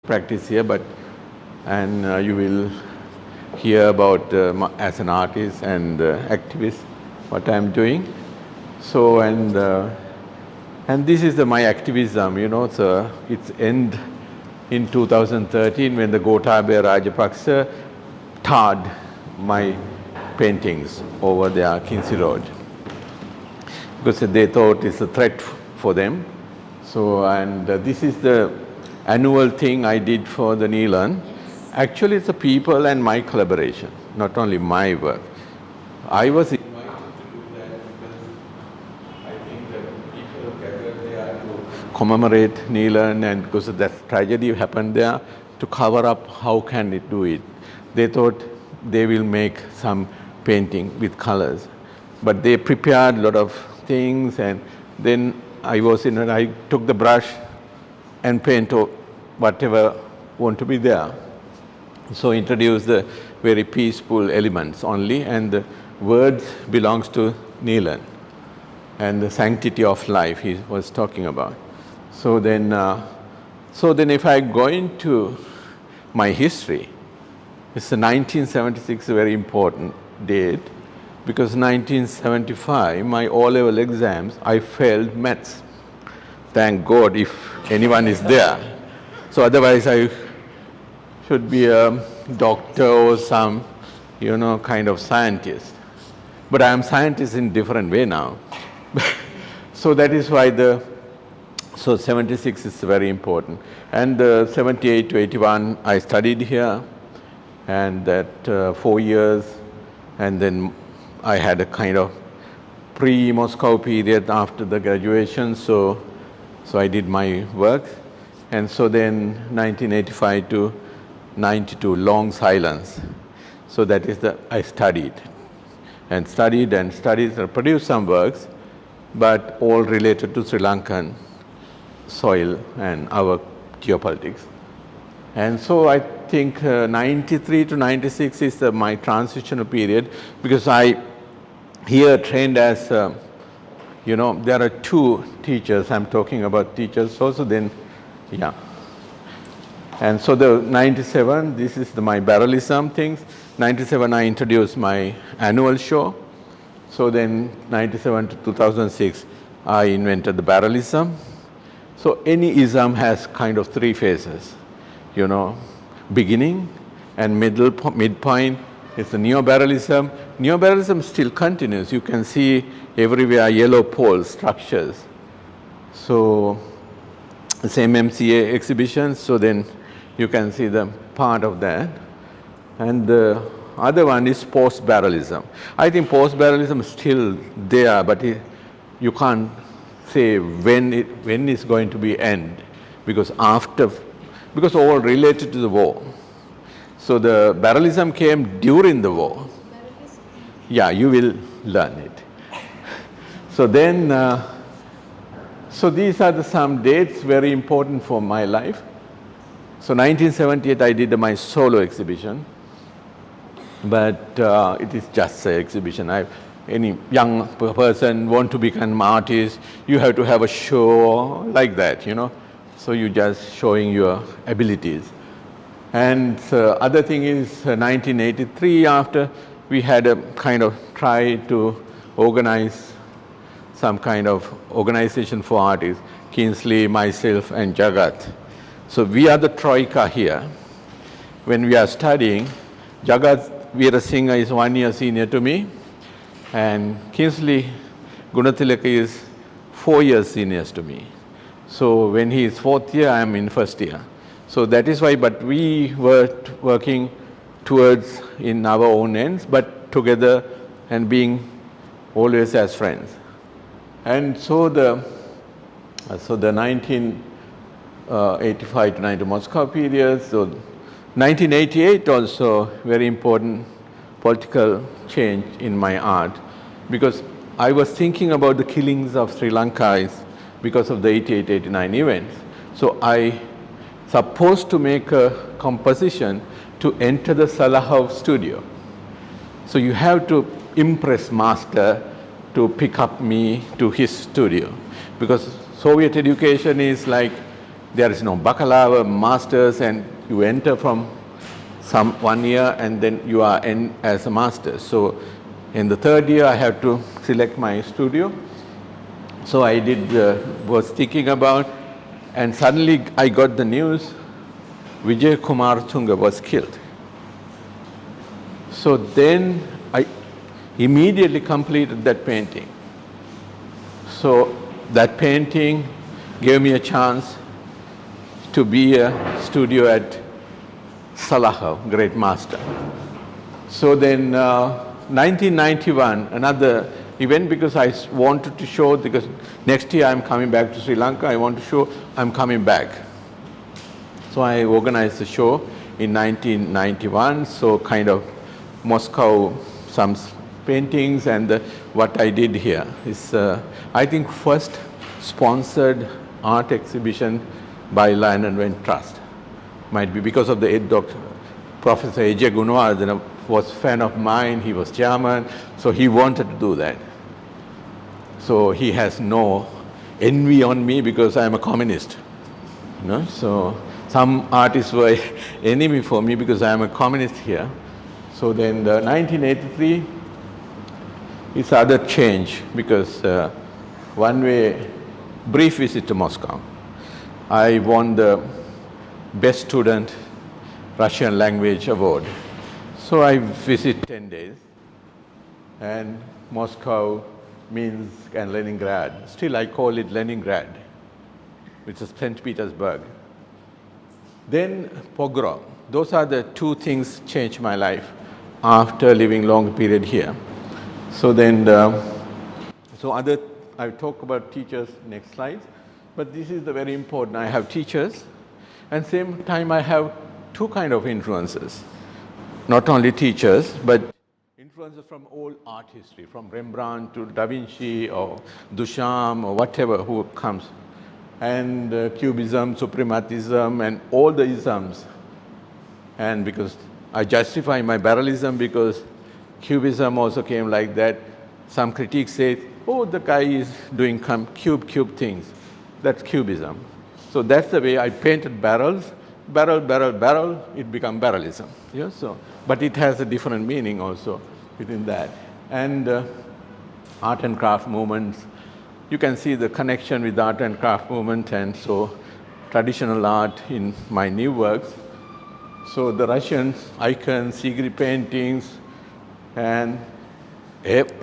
practice here, but you will hear about as an artist and activist what I'm doing. So and this is my activism, So it's end in 2013 when the Gotabaya Rajapaksa tarred my paintings over their Kinsey Road because they thought it's a threat for them. So this is the annual thing I did for the Neelan. Actually, it's the people and my collaboration, not only my work. I was invited to do that because I think that people gathered there to commemorate Neelan, and because of that tragedy happened there, to cover up how can it do it. They thought they will make some painting with colors, but they prepared a lot of things, and then I took the brush and paint whatever want to be there. So introduce the very peaceful elements only, and the words belongs to Neelan and the sanctity of life he was talking about. So then if I go into my history, it's 1976, a very important date, because 1975, my O-level exams, I failed maths. Thank God if anyone is there. So otherwise I should be a doctor or some, kind of scientist. But I am scientist in different way now. So that is why 76 is very important. And 78 to 81, I studied here, and that 4 years, and then I had a kind of pre-Moscow period after the graduation, so I did my work. And so then 1985 to 92, long silence. So that is I studied, produced some works, but all related to Sri Lankan soil and our geopolitics. And so I think 93 to 96 is my transitional period, because I here trained as, there are two teachers. I'm talking about teachers also then, yeah. And so the 97, this is my barrelism things. 97, I introduced my annual show. So then 97 to 2006, I invented the barrelism. So any ism has kind of three phases, beginning and midpoint. It's the neo-barrelism. Neo-barrelism still continues. You can see everywhere yellow pole structures. So same MCA exhibitions, so then you can see the part of that. And the other one is post-barrelism. I think post-barrelism is still there, but you can't say when it's going to be end, because all related to the war. So the barrelism came during the war. Yeah, you will learn it. So then, so these are some dates very important for my life. So 1978, I did my solo exhibition, but it is just an exhibition. Any young person want to become an artist, you have to have a show like that, So you just showing your abilities. And other thing is 1983, after we had a kind of try to organize some kind of organization for artists, Kingsley, myself, and Jagat. So we are the troika here. When we are studying, Jagat Veerasinghe is 1 year senior to me, and Kingsley Gunathilaka is 4 years senior to me. So when he is 4th year, I am in 1st year. So that is why, but we were working towards in our own ends, but together and being always as friends. And so the 1985 to 90 Moscow period, so 1988 also very important political change in my art, because I was thinking about the killings of Sri Lanka because of the 88-89 events. So I supposed to make a composition to enter the Salahoff studio. So you have to impress master to pick up me to his studio, because Soviet education is like there is no baccalaureate, masters, and you enter from some 1 year and then you are in as a master. So in the third year, I have to select my studio. So I was thinking about, and suddenly I got the news, Vijay Kumar Tunga was killed. So then I immediately completed that painting. So that painting gave me a chance to be a studio at Salaha, great master. So then 1991, another event, because I wanted to show, because next year I'm coming back to Sri Lanka, I want to show I'm coming back. So I organized the show in 1991, so kind of Moscow, some paintings, and what I did here is, I think, first sponsored art exhibition by Lion and Wen Trust. Might be because of the Dr. Professor A.J. Gunawardena was a fan of mine, he was chairman, so he wanted to do that. So he has no envy on me because I am a communist. You know? So some artists were enemy for me because I am a communist here. So then 1983, it's other change because one way, brief visit to Moscow. I won the Best Student Russian Language Award. So I visit 10 days, and Moscow, Minsk, and Leningrad. Still I call it Leningrad, which is St. Petersburg. Then pogrom. Those are the two things changed my life after living long period here. So then, I talk about teachers next slide, but this is the very important. I have teachers, and same time I have two kind of influences. Not only teachers, but influences from all art history, from Rembrandt to Da Vinci or Duchamp or whatever who comes. And Cubism, Suprematism, and all the isms. And because I justify my barrelism because Cubism also came like that. Some critics say, oh, the guy is doing cube things. That's Cubism. So that's the way I painted barrels. Barrel, it becomes barrelism. Yeah, so, but it has a different meaning also within that. And art and craft movements, you can see the connection with art and craft movement, and so traditional art in my new works. So the Russian icons, Sigri paintings, and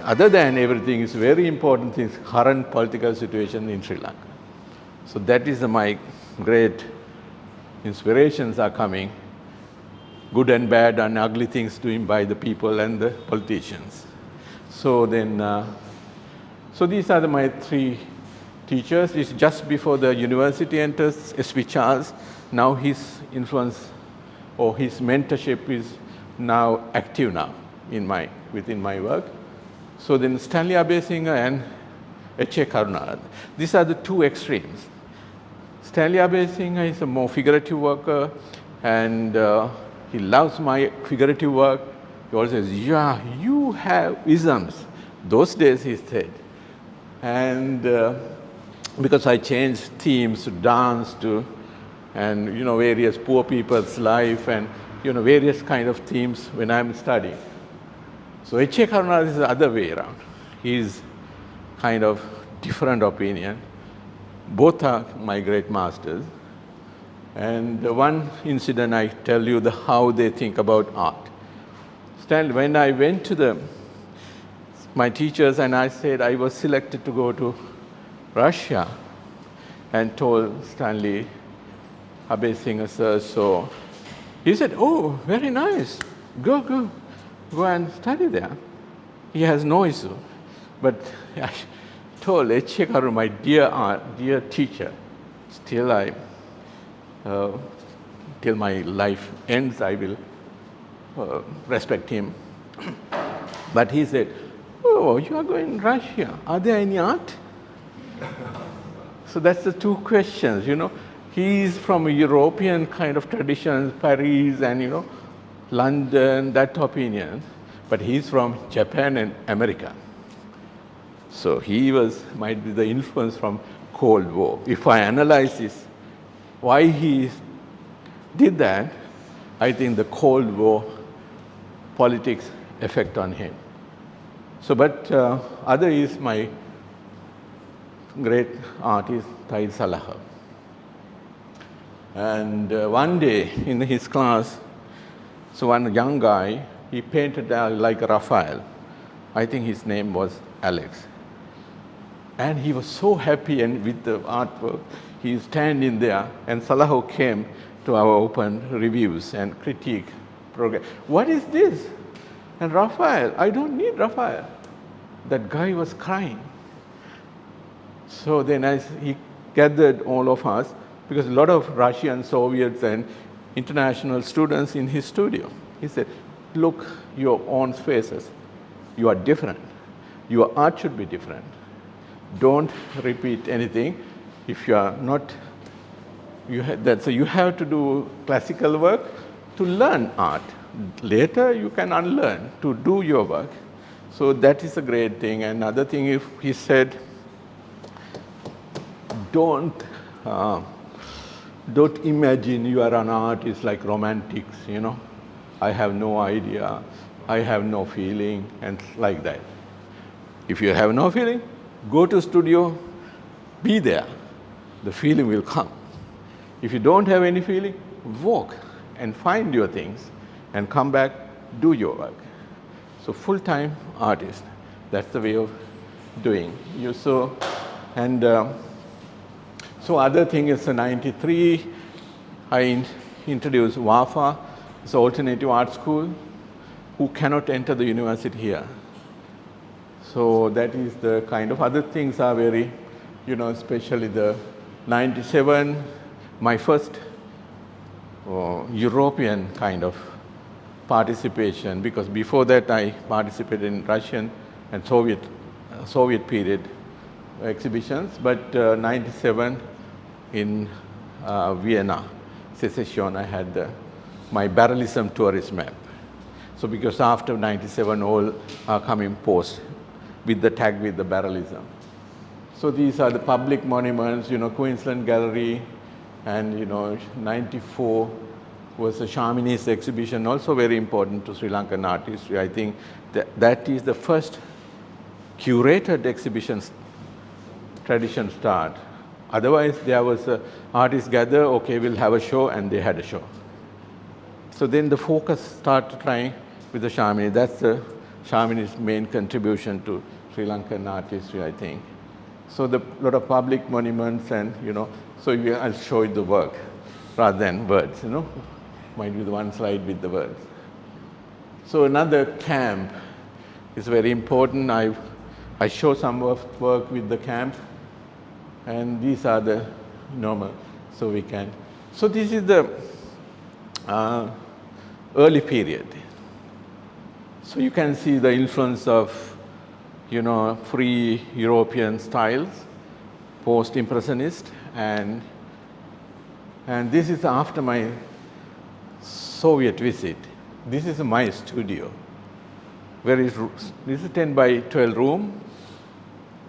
other than everything, is very important is current political situation in Sri Lanka. So that is my great inspirations are coming, good and bad and ugly things doing by the people and the politicians. So then, so these are my three teachers. It's just before the university enters, S.P. Charles. Now his influence or his mentorship is now active now within my work. So then Stanley Abeysinga and H.A. Karunaratne. These are the two extremes. Stanley Abeysinga is a more figurative worker, and he loves my figurative work. He always says, yeah, you have isms. Those days he said. And because I changed themes to dance and various poor people's life and various kind of themes when I'm studying. So H.A. Karunaratne is the other way around. He's kind of different opinion. Both are my great masters. And one incident I tell you how they think about art. When I went to my teachers and I said I was selected to go to Russia, and told Stanley Abeysinga, sir, so he said, oh, very nice, go and study there. He has no issue. But I told H.A. Karu, my dear teacher, still till my life ends, I will respect him. But he said, oh, you are going to Russia. Are there any art? So that's the two questions, He's from a European kind of tradition, Paris and, London, that opinion. But he's from Japan and America. So he might be the influence from Cold War. If I analyze this, Why he did that, I think the Cold War politics effect on him. So, but other is my great artist, Tahir Salaha. And one day in his class, so one young guy, he painted like Raphael. I think his name was Alex. And he was so happy and with the artwork, he standing there, and Salaho came to our open reviews and critique program. What is this? And Raphael, I don't need Raphael. That guy was crying. So then as he gathered all of us, because a lot of Russian, Soviets, and international students in his studio, he said, look your own faces. You are different. Your art should be different. Don't repeat anything. If you are not, so you have to do classical work to learn art. Later you can unlearn to do your work. So that is a great thing. Another thing, if he said, don't imagine you are an artist like romantics, I have no idea, I have no feeling, and like that. If you have no feeling, go to studio, be there. The feeling will come. If you don't have any feeling, walk and find your things and come back, do your work. So full-time artist, that's the way of doing. So other thing is 93, I introduced WAFA, it's alternative art school, who cannot enter the university here. So that is the kind of other things are very, especially the 97, my first European kind of participation, because before that I participated in Russian and Soviet period exhibitions, but 97 in Vienna, Secession, I had my barrelism tourist map. So because after 97 all are coming post with the tag with the barrelism. So these are the public monuments, Queensland Gallery, and 94 was a Shaminis exhibition, also very important to Sri Lankan art history. I think that is the first curated exhibition tradition start. Otherwise, there was artists gather, okay, we'll have a show, and they had a show. So then the focus started trying with the Shamini. That's the Shamini's main contribution to Sri Lankan art history, I think. So the lot of public monuments and, so I'll show you the work rather than words, Might be the one slide with the words. So another camp is very important. I show some of work with the camp, and these are the normal, so we can. So this is the early period. So you can see the influence of, free European styles, post-impressionist, and this is after my Soviet visit. This is my studio. This is a 10 by 12 room.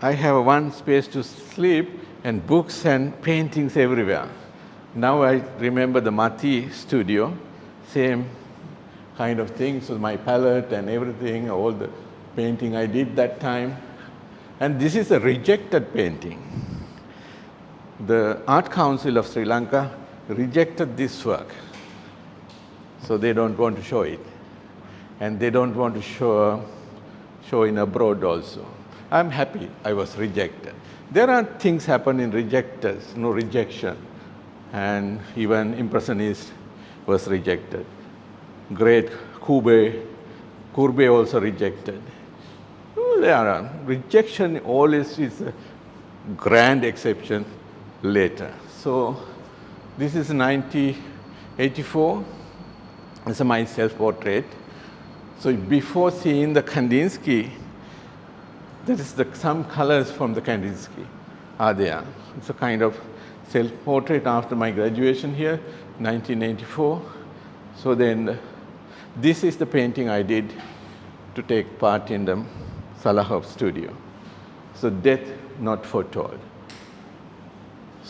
I have one space to sleep and books and paintings everywhere. Now I remember the Mati studio, same kind of thing. So my palette and everything, all the painting I did that time. And this is a rejected painting. The Art Council of Sri Lanka rejected this work. So they don't want to show it. And they don't want to show in abroad also. I'm happy I was rejected. There are things happen in rejection. And even Impressionist was rejected. Great Courbet also rejected. There are rejection always is a grand exception later. So this is 1984. This is my self-portrait. So before seeing the Kandinsky, there is some colors from the Kandinsky are there. It's a kind of self-portrait after my graduation here, 1984. So then this is the painting I did to take part in the Salahov studio. So death not foretold.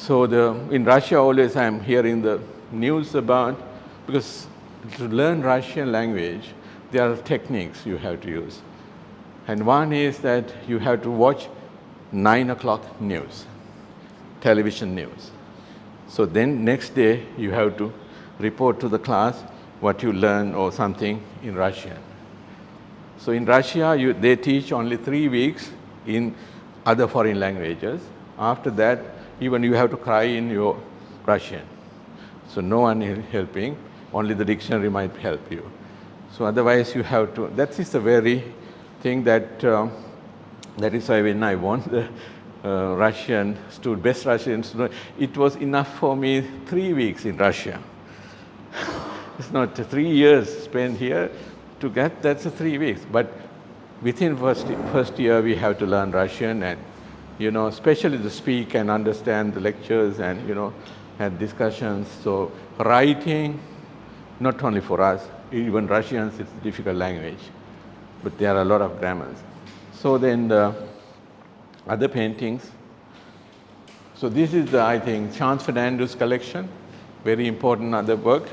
So in Russia always I'm hearing the news about, because to learn Russian language, there are techniques you have to use. And one is that you have to watch 9 o'clock news, television news. So then next day you have to report to the class what you learn or something in Russian. So in Russia, they teach only 3 weeks in other foreign languages. After that, even you have to cry in your Russian. So no one is helping, only the dictionary might help you. So otherwise you have to, that is the very thing that, that is why when I won the Russian student, best Russian student, it was enough for me 3 weeks in Russia. It's not 3 years spent here to get, that's 3 weeks. But within first year we have to learn Russian and, especially to speak and understand the lectures and, had discussions. So writing, not only for us, even Russians, it's a difficult language, but there are a lot of grammars. So then the other paintings. So this is I think, Chance Fernando's collection, very important other work.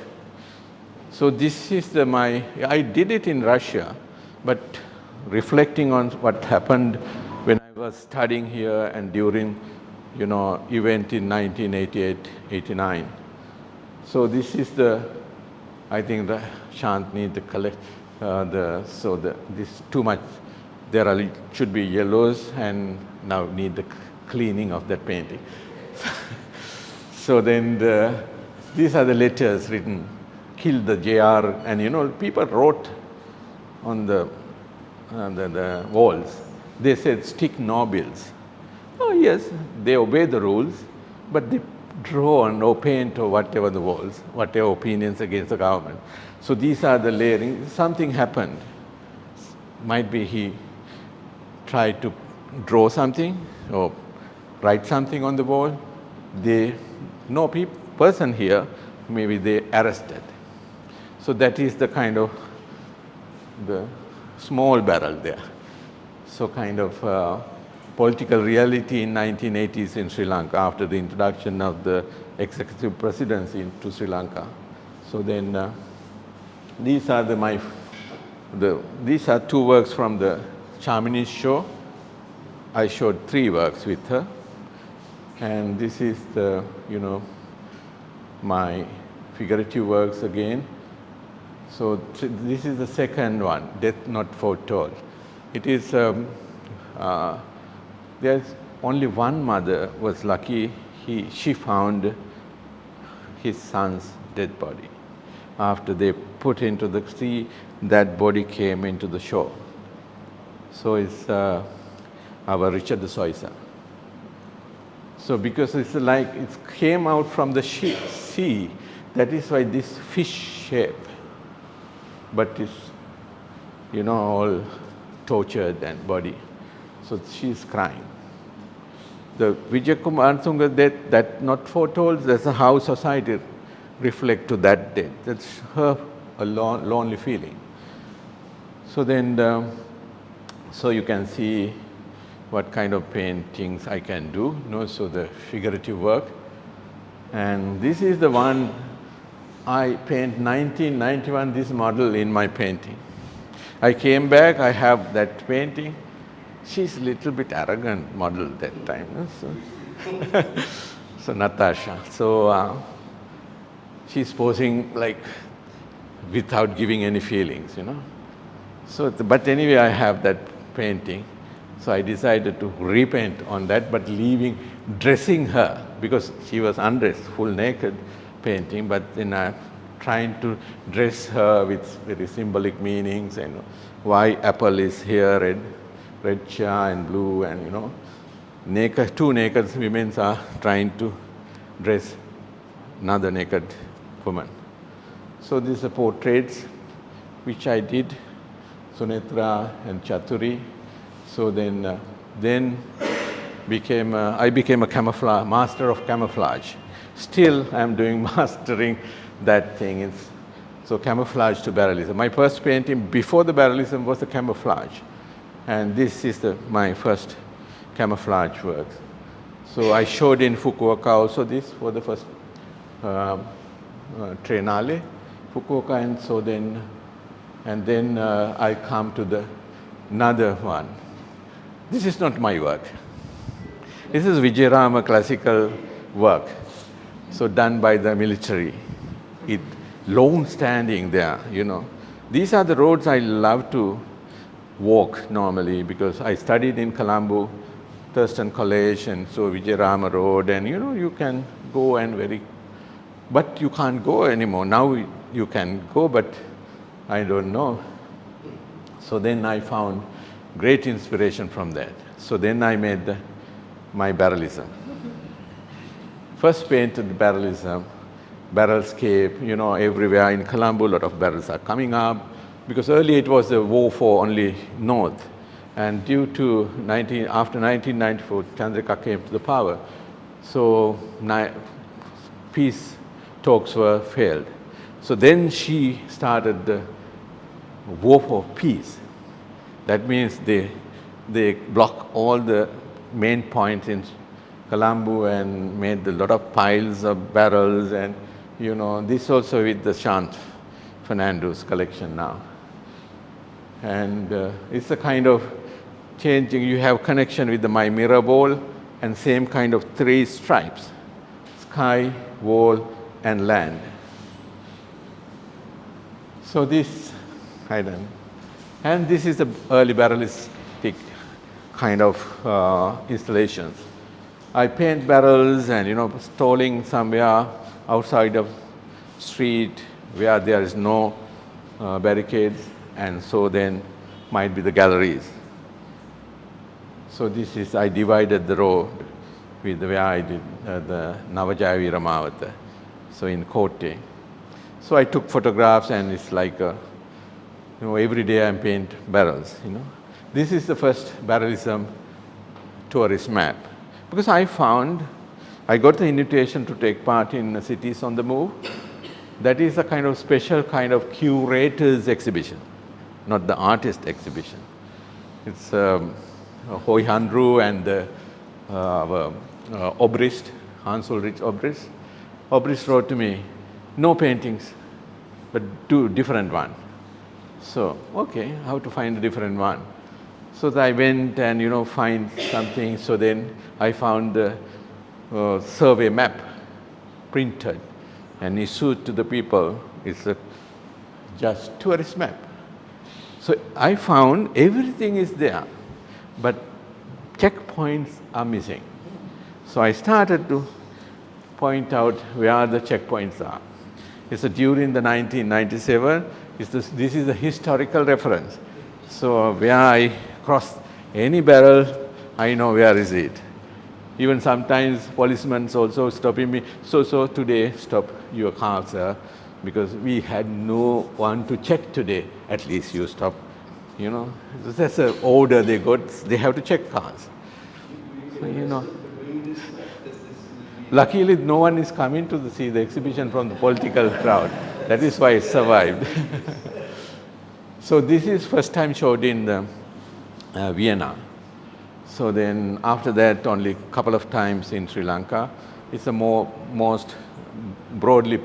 So this is I did it in Russia, but reflecting on what happened when I was studying here and during, event in 1988, 89. So this is I think the Shant need to collect, this too much, should be yellows and now need the cleaning of that painting. So then these are the letters written, kill the JR, and people wrote on the walls, they said stick no bills. Oh yes, they obey the rules, but they draw or paint or whatever the walls, whatever opinions against the government. So these are the layering. Something happened. Might be he tried to draw something or write something on the wall. No person here, maybe they arrested. So that is the kind of the small barrel there. So kind of political reality in 1980s in Sri Lanka after the introduction of the executive presidency to Sri Lanka. So then these are these are 2 works from the Chamini's show. I showed 3 works with her. And this is the, my figurative works again. So this is the second one, Death Not Foretold. It is, there's only one mother was lucky. She found his son's dead body. After they put into the sea, that body came into the shore. So it's our Richard de Soisa. So because it's like it came out from the sea, that is why this fish shape, but it's, all tortured and body. So she's crying. The Vijay Kumar Sunga death, that not foretold, that's how society reflect to that death. That's her a lonely feeling. So then, so you can see what kind of paintings I can do. So the figurative work. And this is the one I paint 1991, this model in my painting. I came back, I have that painting. She's a little bit arrogant model that time. So Natasha. So she's posing like without giving any feelings, So, but anyway, I have that painting. So I decided to repaint on that, but dressing her, because she was undressed, full naked painting, but then I'm trying to dress her with very symbolic meanings, and why apple is here, red cha and blue, and naked, 2 naked women are trying to dress another naked woman. So these are portraits which I did, Sunetra and Chaturi. So then I became a master of camouflage. Still, I'm doing mastering that thing. So camouflage to barrelism. My first painting before the barrelism was the camouflage. And this is my first camouflage works. So I showed in Fukuoka also this for the first Triennale, Fukuoka, and so then I come to the another one. This is not my work. This is Vijayarama classical work, so done by the military. It lone standing there, you know. These are the roads I love to walk normally because I studied in Colombo, Thurston College, and so Vijayarama Road, and you know, you can go and but you can't go anymore. Now you can go, but I don't know. So then I found great inspiration from that. So then I made my barrelism. First painted the barrelism, barrelscape, you know, everywhere in Colombo, a lot of barrels are coming up, because earlier it was a war for only North. And due to after 1994, Chandragupta came to the power. So peace talks were failed. So then she started the war for peace. That means they block all the main points in Colombo and made a lot of piles of barrels, and you know, this also with the Shant Fernando's collection now. And it's a kind of changing, you have connection with my mirror ball and same kind of three stripes, sky, wall, and land. So this I done. And this is the early barrelistic kind of installations. I paint barrels and, you know, stalling somewhere outside of street where there is no barricades, and so then might be the galleries. So this is, I divided the road with where I did the Navajaya Viramavata, so in Kotte. So I took photographs, and it's like, you know, every day I paint barrels, you know. This is the first barrelism tourist map. Because I got the invitation to take part in Cities on the Move. That is a kind of special kind of curator's exhibition, not the artist exhibition. It's Hoi Handru and Obrist, Hans Ulrich Obrist. Obrist wrote to me, no paintings, but two different one. So, okay, how to find a different one? So I went and, you know, find something. So then I found the survey map printed and issued to the people. It's a just tourist map. So I found everything is there, but checkpoints are missing. So I started to point out where the checkpoints are. It's during the 1997. This is a historical reference. So where I cross any barrel, I know where is it. Even sometimes policemen also stopping me. So today stop your car, sir, because we had no one to check today. At least you stop. You know, that's an order they got. They have to check cars. So, you know. Luckily, no one is coming to see the exhibition from the political crowd. That is why it survived. So this is first time showed in the, Vienna. So then after that, only a couple of times in Sri Lanka. It's the most broadly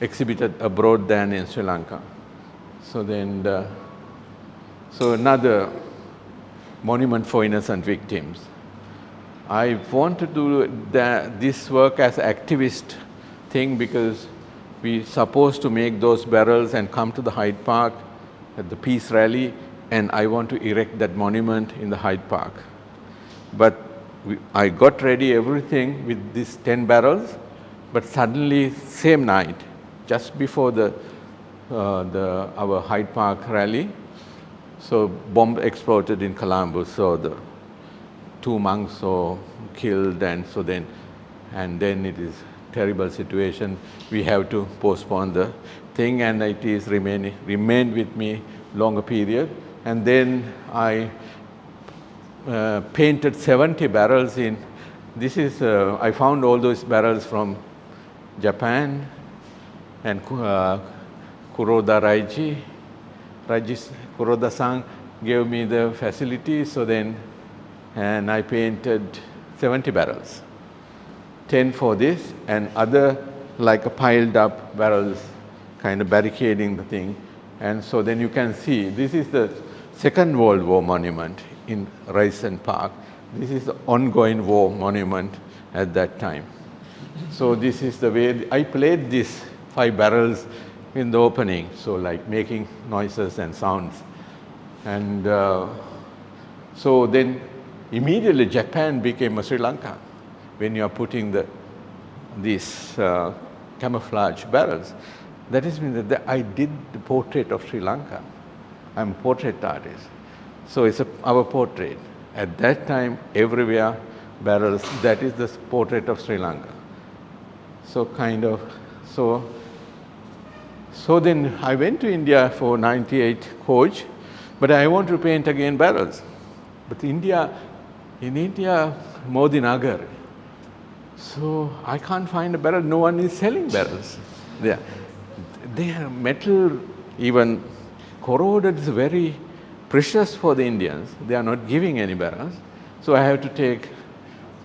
exhibited abroad than in Sri Lanka. So then, so another monument for innocent victims. I want to do this work as an activist thing because we supposed to make those barrels and come to the Hyde Park at the peace rally, and I want to erect that monument in the Hyde Park. But I got ready everything with these 10 barrels, but suddenly same night, just before our Hyde Park rally, so bomb exploded in Colombo, so the 2 monks were killed, and then it is terrible situation. We have to postpone the thing, and it is remained with me longer period. And then I painted 70 barrels in. This is I found all those barrels from Japan, and Kuroda Kuroda-san gave me the facility. So then, and I painted 70 barrels. 10 for this, and other like a piled up barrels kind of barricading the thing. And so then you can see, this is the Second World War monument in Ryerson Park. This is the ongoing war monument at that time. So this is the way I played these 5 barrels in the opening, so like making noises and sounds. And so then immediately Japan became a Sri Lanka when you are putting these camouflage barrels. That is mean that I did the portrait of Sri Lanka. I'm a portrait artist. So it's our portrait. At that time, everywhere barrels, that is the portrait of Sri Lanka. So kind of, so then I went to India for 98 Hoj, but I want to paint again barrels. But in India, Modi Nagar, so I can't find a barrel. No one is selling barrels there. They are metal, even corroded, is very precious for the Indians. They are not giving any barrels. So I have to take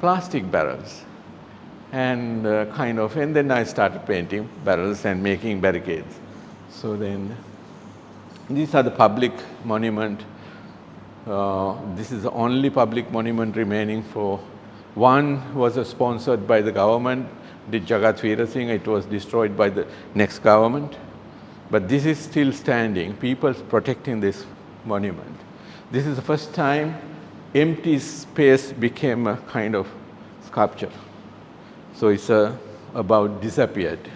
plastic barrels and and then I started painting barrels and making barricades. So then these are the public monument. This is the only public monument remaining for. One was sponsored by the government, the Jagat Veera Singh. It was destroyed by the next government. But this is still standing, people protecting this monument. This is the first time empty space became a kind of sculpture. So it's about disappeared.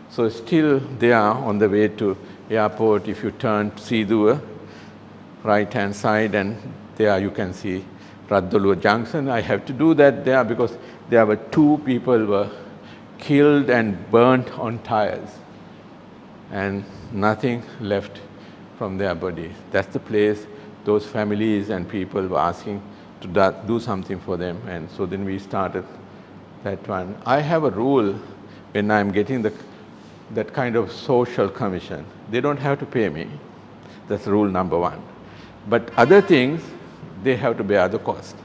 So still they are on the way to airport. If you turn to Sidua, right hand side, and there you can see Raddalua Junction. I have to do that there because there were 2 people were killed and burnt on tires, and nothing left from their bodies. That's the place those families and people were asking to do something for them, and so then we started that one. I have a rule when I'm getting that kind of social commission. They don't have to pay me. That's rule number 1. But other things, they have to bear the cost.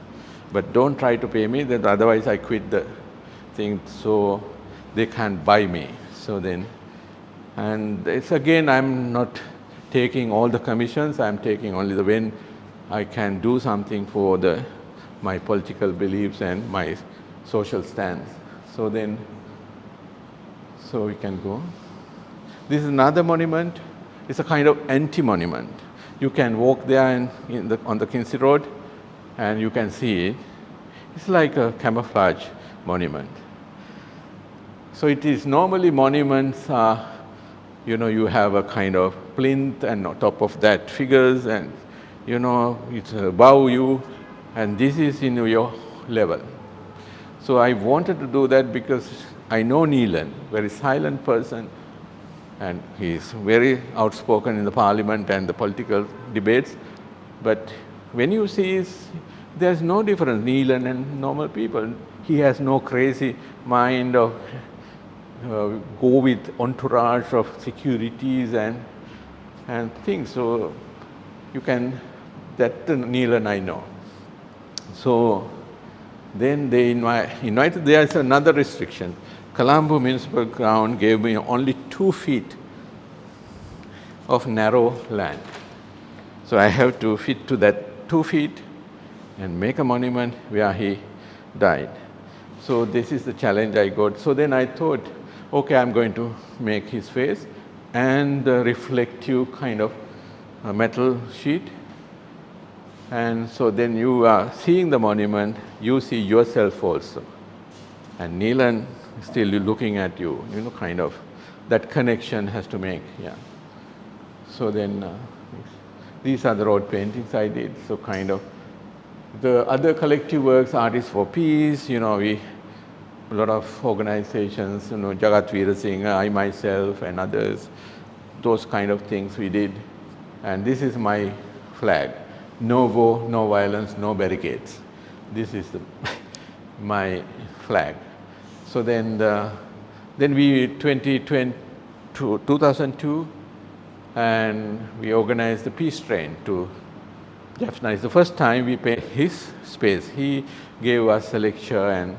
But don't try to pay me, then otherwise I quit the thing, so they can't buy me. So then, and it's again, I'm not taking all the commissions, I'm taking only when I can do something for my political beliefs and my social stance. So then, so we can go. This is another monument. It's a kind of anti-monument. You can walk there on the Kinsey Road and you can see it. It's like a camouflage monument. So it is normally monuments are, you have a kind of plinth and on top of that figures and, it's above you and this is in your level. So I wanted to do that because I know Neelan, very silent person, and he is very outspoken in the parliament and the political debates. But when you see, there's no difference, Neelan and normal people. He has no crazy mind of go with entourage of securities and things. So you can, that Neelan I know. So then they invited, there is another restriction. Colombo Municipal Ground gave me only 2 feet of narrow land. So I have to fit to that 2 feet and make a monument where he died. So this is the challenge I got. So then I thought, okay, I'm going to make his face and the reflective kind of metal sheet. And so then you are seeing the monument, you see yourself also. And Neelan still looking at you, kind of, that connection has to make, yeah. So then, these are the road paintings I did, so kind of. The other collective works, Artists for Peace, a lot of organizations, Jagat Veera Singh, I myself and others, those kind of things we did. And this is my flag, no war, no violence, no barricades. This is my flag. So then, we 2002, and we organized the peace train to Jaffna. It's the first time we paid his space. He gave us a lecture and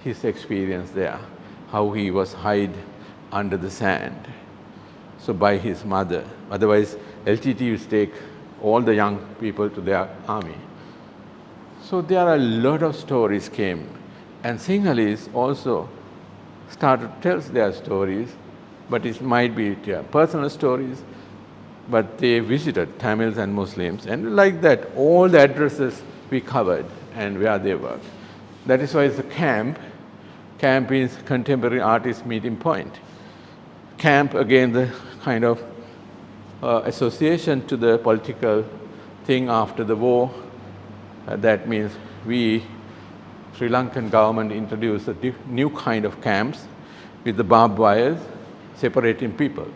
his experience there, how he was hid under the sand. So by his mother. Otherwise, LTT used to take all the young people to their army. So there are a lot of stories came. And Sinhalese also started to tell their stories, but it might be personal stories, but they visited Tamils and Muslims. And like that, all the addresses we covered and where they work. That is why it's a camp. Camp is contemporary artist meeting point. Camp, again, the kind of association to the political thing after the war. That means we, Sri Lankan government, introduced a new kind of camps with the barbed wires separating people.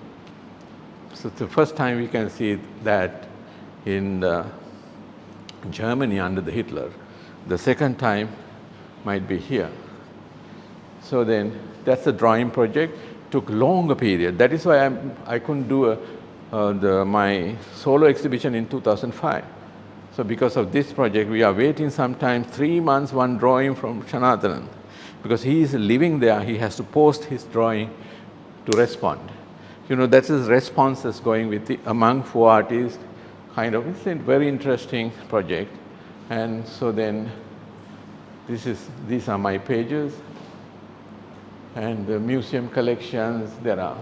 So it's the first time we can see that in Germany under the Hitler. The second time might be here. So then that's a drawing project. Took longer period. That is why I couldn't do my solo exhibition in 2005. So because of this project, we are waiting sometimes 3 months, one drawing from Shanathanan. Because he is living there, he has to post his drawing to respond. You know, that's his responses going with among 4 artists, kind of. It's a very interesting project. And so then these are my pages. And the museum collections, there are,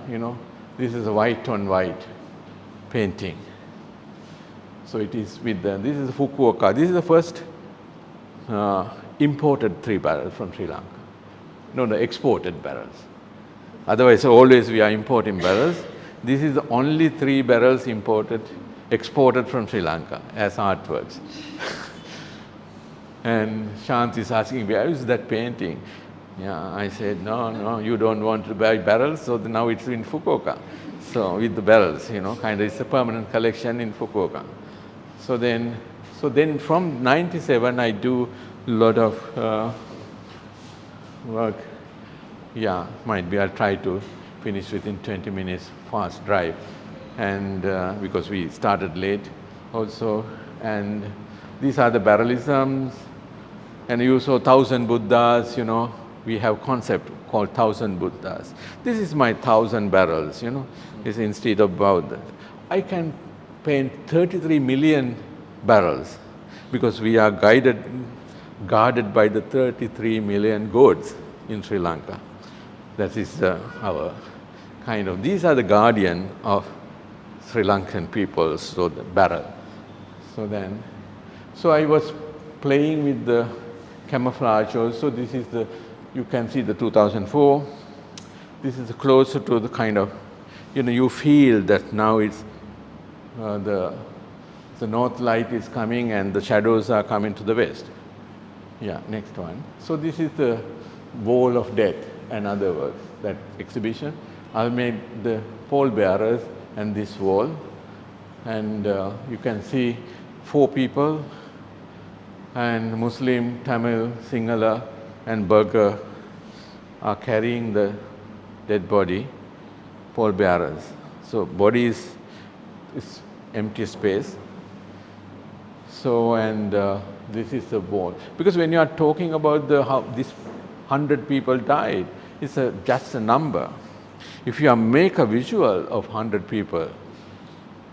this is a white on white painting. So it is with this is Fukuoka. This is the first imported 3 barrels from Sri Lanka. No, exported barrels. Otherwise, always we are importing barrels. This is the only 3 barrels exported from Sri Lanka as artworks. And Shant is asking, where is that painting? Yeah, I said, no, you don't want to buy barrels, so now it's in Fukuoka. So with the barrels, kind of it's a permanent collection in Fukuoka. So then from 97, I do a lot of work. Yeah, might be I'll try to finish within 20 minutes, fast drive. And because we started late also. And these are the barrelisms. And you saw 1,000 Buddhas, we have concept called 1,000 Buddhas. This is my 1,000 barrels, It's instead of Buddha. I can paint 33 million barrels because we are guarded by the 33 million gods in Sri Lanka. That is our kind of, these are the guardian of Sri Lankan people, so the barrel. So I was playing with the camouflage also. This is you can see the 2004. This is closer to the kind of, you feel that now it's the north light is coming and the shadows are coming to the west. Yeah, next one. So this is the wall of death and other works, that exhibition. I made the pallbearers and this wall. And you can see 4 people, and Muslim, Tamil, Sinhala, and Burgher are carrying the dead body, pallbearers. So body is empty space. So, and this is the wall. Because when you are talking about how this 100 people died, it's just a number. If you make a visual of 100 people,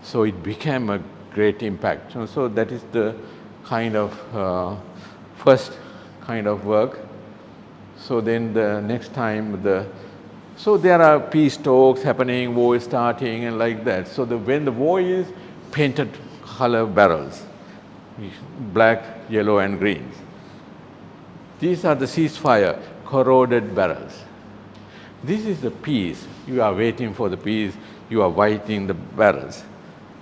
so it became a great impact. So that is the kind of first kind of work. So then the next time so there are peace talks happening, war is starting and like that. So when the war is, painted color barrels, black, yellow and green. These are the ceasefire, corroded barrels. This is the peace. You are waiting for the peace, you are whitening the barrels.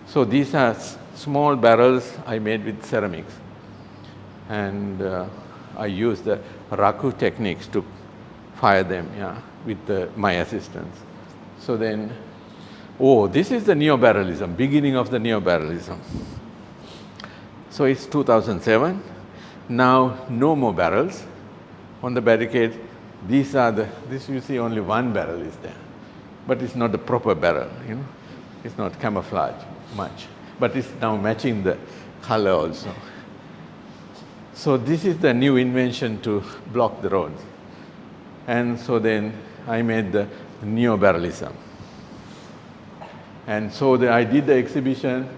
So these are small barrels I made with ceramics. And I use the raku techniques to fire them, with my assistants. So then, this is the neo-barrelism, beginning of the neo-barrelism. So it's 2007. Now no more barrels on the barricade. This you see only 1 barrel is there, but it's not the proper barrel, It's not camouflage much, but it's now matching the color also. So this is the new invention to block the roads. And so then I made the neobarrelism. And so I did the exhibition,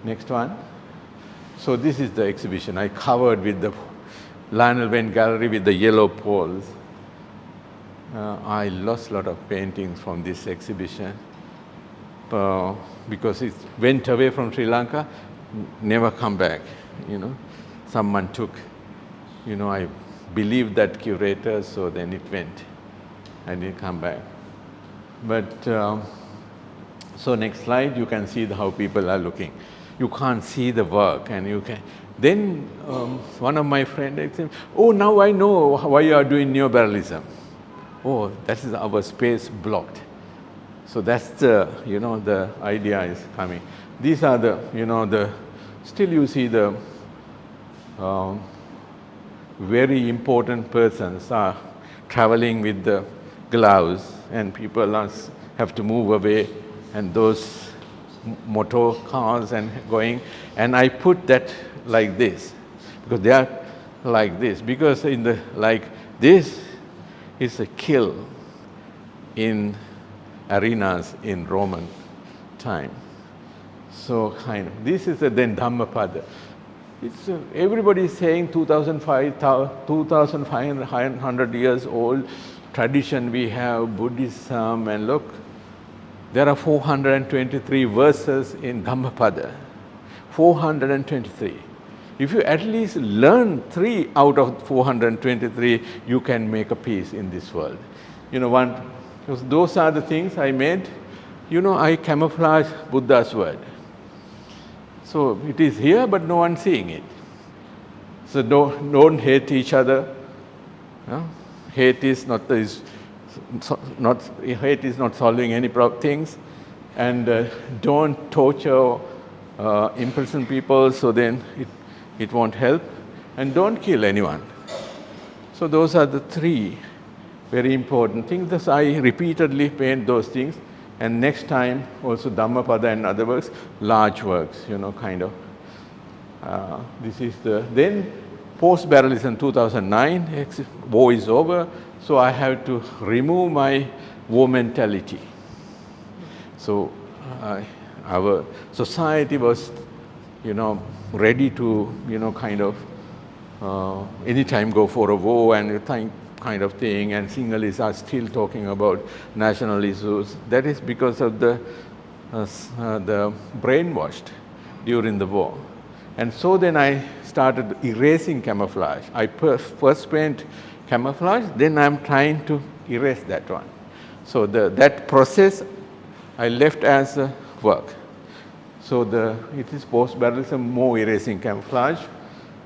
next one. So this is the exhibition. I covered with the Lionel Wayne Gallery with the yellow poles. I lost a lot of paintings from this exhibition because it went away from Sri Lanka, never come back, Someone took, I believed that curator, so then it went. I didn't come back. But, so next slide, you can see how people are looking. You can't see the work, and you can. Then one of my friends said, "Oh, now I know why you are doing neobarrelism. Oh, that is our space blocked." So that's the, the idea is coming. These are the, still you see the very important persons are traveling with the gloves, and people have to move away, and those motor cars and going, and I put that like this because they are like this, because in the this is a kill in arenas in Roman time. So kind of this is then Dhammapada. It's everybody is saying 2,500 years old tradition we have, Buddhism, and look, there are 423 verses in Dhammapada. 423. If you at least learn 3 out of 423, you can make a peace in this world. Because those are the things I made. I camouflage Buddha's word. So it is here, but no one seeing it. So don't hate each other. Hate is not solving any things, and don't torture, imprison people. So then it won't help, and don't kill anyone. So those are the 3 very important things. Thus I repeatedly paint those things, and next time also Dhammapada and other works, large works, kind of. This is then post-barrelism 2009, war is over, so I have to remove my war mentality. So our society was, ready to, kind of anytime go for a war and kind of thing, and Sinhalese are still talking about national issues. That is because of the brainwashed during the war. And so then I started erasing camouflage. I first paint camouflage, then I'm trying to erase that one. So that process I left as a work. So it is post-barrelism, more erasing camouflage.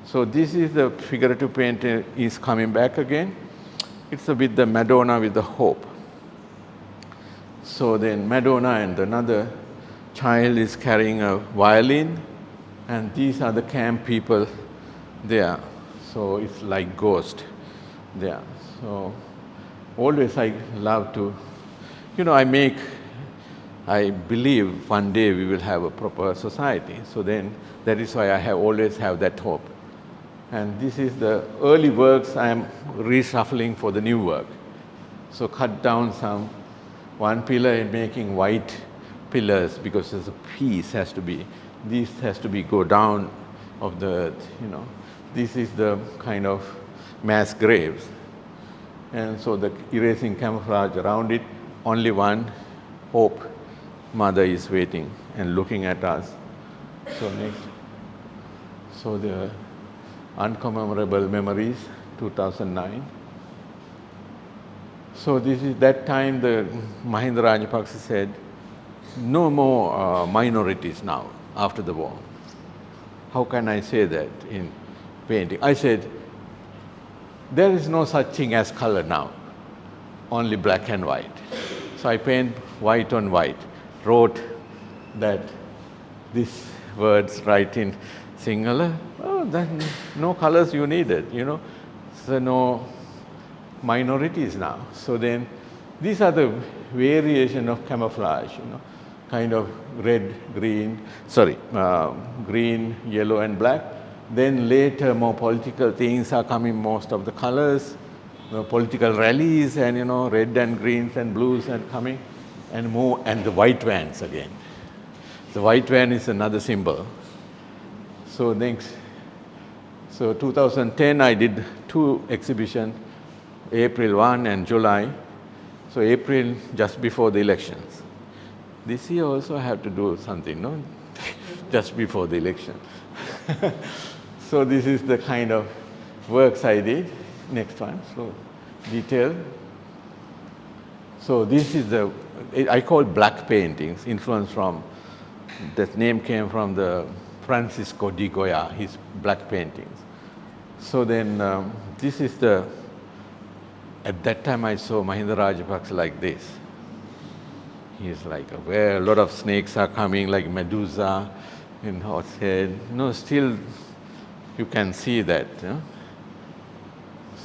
So this is the figurative painting is coming back again. It's with the Madonna with the hope. So then Madonna and another child is carrying a violin, and these are the camp people there. So it's like ghost there. So always I love to, I believe one day we will have a proper society. So then that is why I always have that hope. And this is the early works I am reshuffling for the new work. So cut down one pillar and making white pillars, because there's a piece has to be, this has to be go down of the earth, This is the kind of mass graves. And so the erasing camouflage around it, only one hope, mother is waiting and looking at us. So next, so the uncommemorable memories, 2009. So this is that time the Mahinda Rajapaksa said, no more minorities now after the war. How can I say that in painting? I said, there is no such thing as color now, only black and white. So I paint white on white, wrote that these words right in Sinhala. Oh, then no colors you needed, So no minorities now. So then these are the variation of camouflage, kind of red, green, green, yellow and black. Then later more political things are coming, most of the colors. political rallies and, red and greens and blues and coming and move, and the white vans again. The white van is another symbol. So next, 2010 I did 2 exhibitions, April 1 and July. So April just before the elections. This year also I have to do something, no? Just before the election. So this is the kind of works I did. Next one, so detail. So this is I call black paintings, influence from, that name came from the Francisco de Goya, his black paintings. So then this is at that time I saw Mahinda Rajapaksa like this. He's like, where a lot of snakes are coming, like Medusa in horse head. Still you can see that.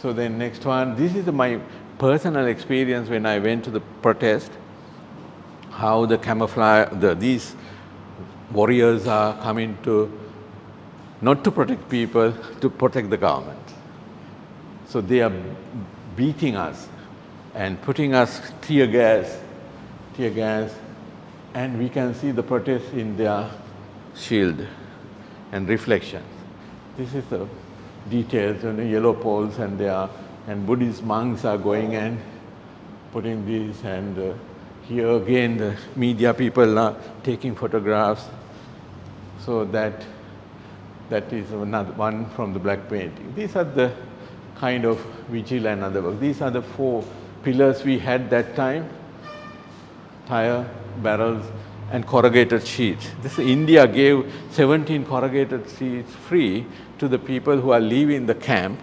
So then next one, this is my personal experience when I went to the protest, how the camouflage, these warriors are coming not to protect people, to protect the government. So they are beating us and putting us tear gas, and we can see the protest in their shield and reflection. This is the details, yellow poles, and Buddhist monks are going and putting these, and here again the media people are taking photographs. So that is another one from the black painting. These are the kind of vigil and other work. These are the 4 pillars we had that time: tire, barrels, and corrugated sheets. India gave 17 corrugated sheets free to the people who are leaving the camp.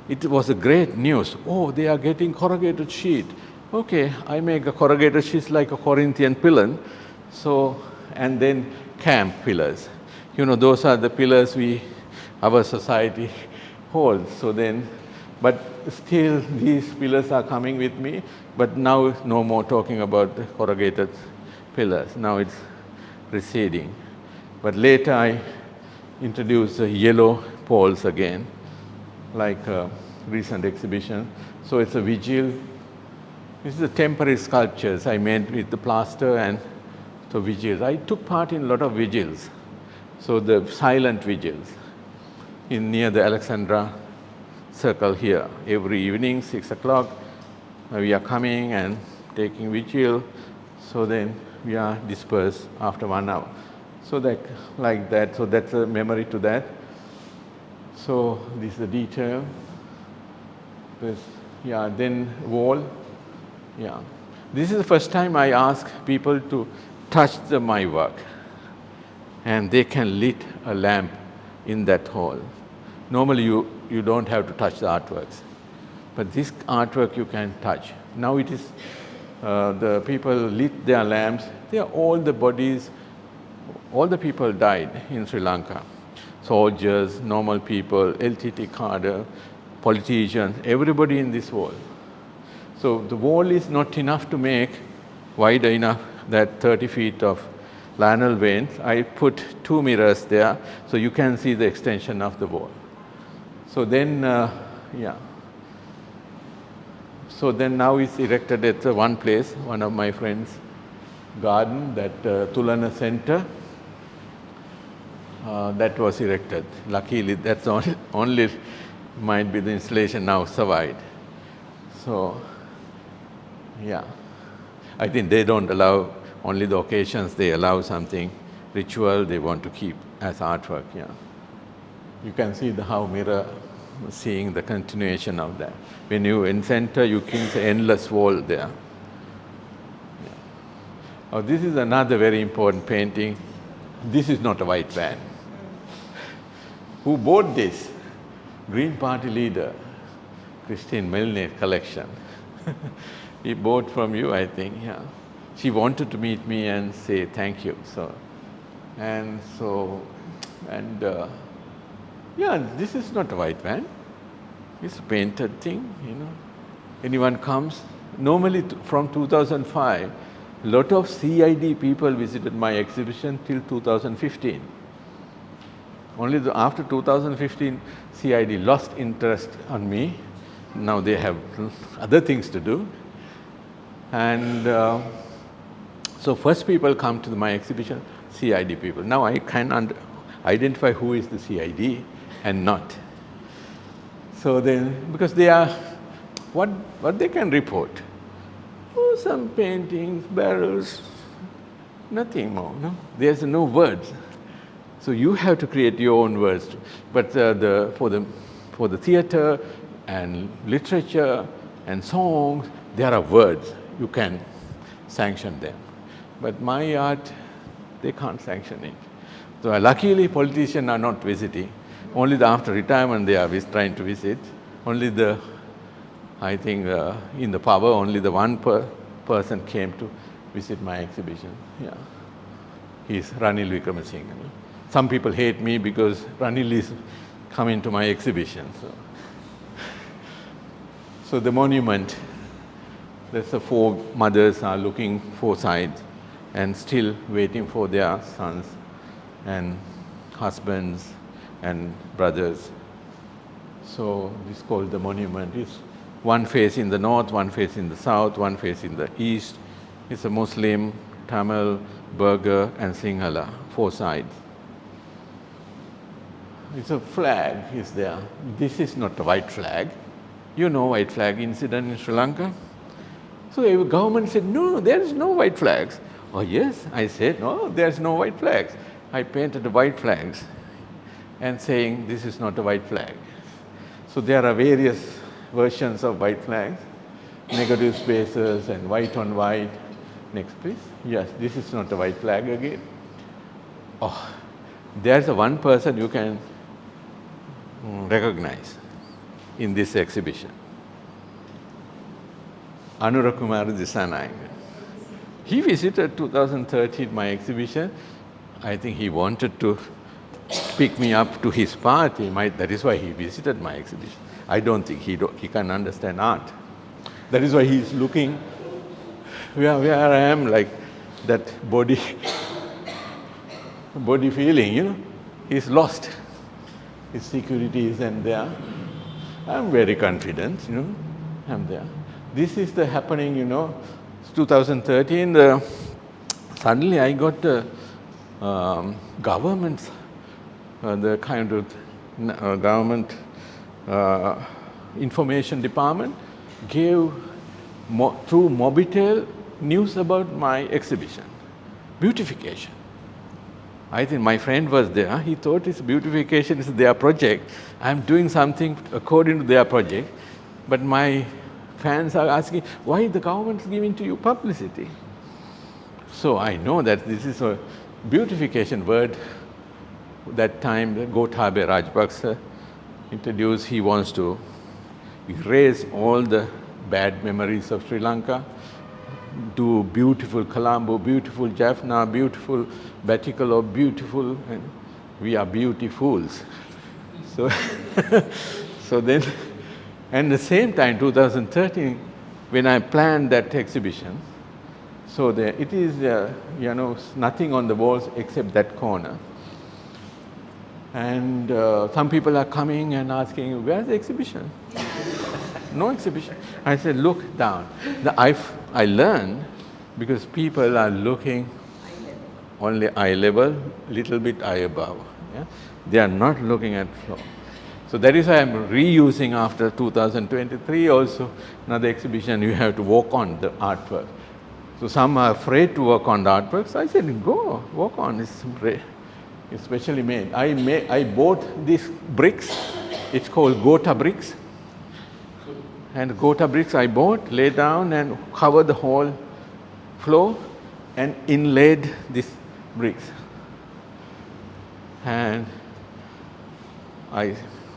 It was a great news. Oh, they are getting corrugated sheet. Okay, I make a corrugated sheet like a Corinthian pillar. So, and then camp pillars. Those are the pillars our society holds. So then, but still these pillars are coming with me. But now no more talking about the corrugated pillars. Now it's receding. But later I introduced the yellow poles again, like a recent exhibition. So it's a vigil. This is the temporary sculptures I made with the plaster and the vigils. I took part in a lot of vigils. So the silent vigils near the Alexandra Circle here. Every evening, 6 o'clock, we are coming and taking vigil. So then we are dispersed after 1 hour. So like that, so that's a memory to that. So this is the detail. Then wall. This is the first time I ask people to touch my work, and they can lit a lamp in that hall. Normally you don't have to touch the artworks, but this artwork you can touch. Now it is the people lit their lamps. They are all the bodies, all the people died in Sri Lanka. Soldiers, normal people, LTT cadre, politicians, everybody in this wall. So the wall is not enough to make wide enough that 30 feet of Lionel veins. I put 2 mirrors there so you can see the extension of the wall. So then, So then now it's erected at one place, one of my friends' garden, that Tulana Center. That was erected. Luckily, that's only might be the installation now survived. So, I think they don't allow only the occasions. They allow something ritual they want to keep as artwork. You can see how mirror seeing the continuation of that. When you in center, you can see endless wall there. Oh, this is another very important painting. This is not a white van. Who bought this? Green Party leader, Christine Milne collection. He bought from you, I think. She wanted to meet me and say thank you. This is not a white van. It's a painted thing, Anyone comes. Normally from 2005, a lot of CID people visited my exhibition till 2015. Only after 2015, CID lost interest on me, Now they have other things to do. And so first people come to my exhibition, CID people. Now I can identify who is the CID and not. So then, because they are, what they can report? Oh, some paintings, barrels, nothing more. No? There's no words. So you have to create your own words. But for the theater and literature and songs, there are words. You can sanction them. But my art, they can't sanction it. So luckily, politicians are not visiting. Only after retirement they are trying to visit. Only I think in the power, only the one person came to visit my exhibition. Yeah, he's Ranil Wickramasinghe. Some people hate me because Ranil is coming to my exhibition. So the monument, there's the four mothers are looking four sides and still waiting for their sons and husbands and brothers. So this is called the monument. It's one face in the north, one face in the south, one face in the east. It's a Muslim, Tamil, Burgher and Sinhala, four sides. It's a flag is there. This is not a white flag. You know white flag incident in Sri Lanka? So the government said, no, there is no white flags. Oh yes, I said, no, there's no white flags. I painted the white flags and saying this is not a white flag. So there are various versions of white flags, negative spaces and white on white. Next please. Yes, this is not a white flag again. Oh, there's a one person you can recognize in this exhibition. Anurakumar Disanayake. He visited 2013 my exhibition. I think he wanted to pick me up to his party. That is why he visited my exhibition. I don't think he can understand art. That is why he's looking where I am, like that body feeling, you know. He's lost. His security isn't there. I'm very confident, you know. I'm there. This is the happening, you know. 2013, suddenly I got the government, the kind of government information department gave through Mobitel news about my exhibition, beautification. I think my friend was there. He thought it's beautification is their project. I'm doing something according to their project, but my fans are asking, why the government is giving to you publicity? So I know that this is a beautification word. That time, Gotabaya Rajapaksa introduced, he wants to erase all the bad memories of Sri Lanka, do beautiful Colombo, beautiful Jaffna, beautiful Batticaloa, beautiful, and we are beautifuls. So, so then, and the same time, 2013, when I planned that exhibition, so it is, you know, nothing on the walls except that corner. And some people are coming and asking, where's the exhibition? No exhibition. I said, look down. I learned because people are looking only eye level, little bit eye above. Yeah? They are not looking at floor. So that is why I'm reusing after 2023 also another exhibition, you have to walk on the artwork. So some are afraid to work on the artworks. I said, go, walk on, it's specially made. I bought these bricks, it's called Gota bricks. And Gota bricks I bought, laid down and covered the whole floor and inlaid these bricks. And I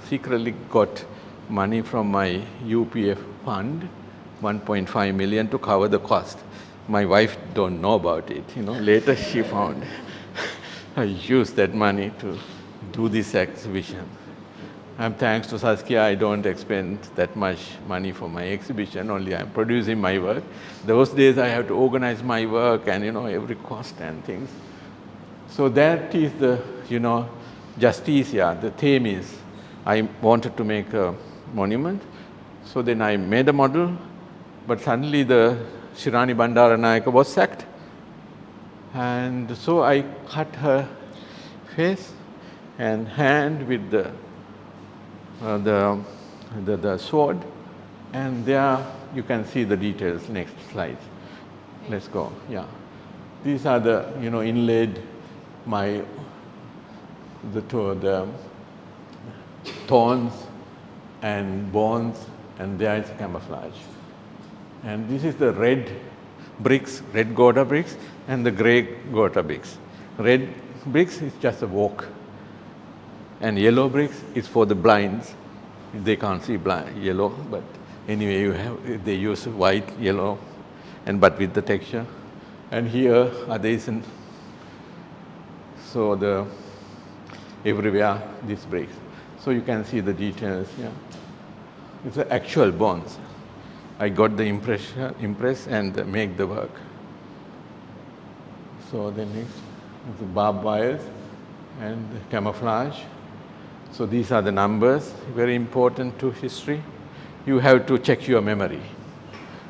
secretly got money from my UPF fund, 1.5 million to cover the cost. My wife don't know about it, you know. Later she found I used that money to do this exhibition. And thanks to Saskia, I don't expend that much money for my exhibition, only I'm producing my work. Those days I have to organize my work and, you know, every cost and things. So that is the, you know, justicia. The theme is, I wanted to make a monument. So then I made a model, but suddenly the Shirani Bandaranayake was sacked. And so I cut her face and hand with the sword, and there you can see the details. Next slide. Let's go. Yeah, these are the inlaid the thorns and bones, and there is camouflage. And this is the red bricks, red Gota bricks, and the grey Gota bricks. Red bricks is just a walk, and yellow bricks is for the blinds. They can't see yellow, but anyway, they use white, yellow, but with the texture. And here are these, so everywhere these bricks. So you can see the details. Yeah, it's the actual bones. I got the impress and make the work. So the next is the barbed wires and the camouflage. So these are the numbers, very important to history. You have to check your memory.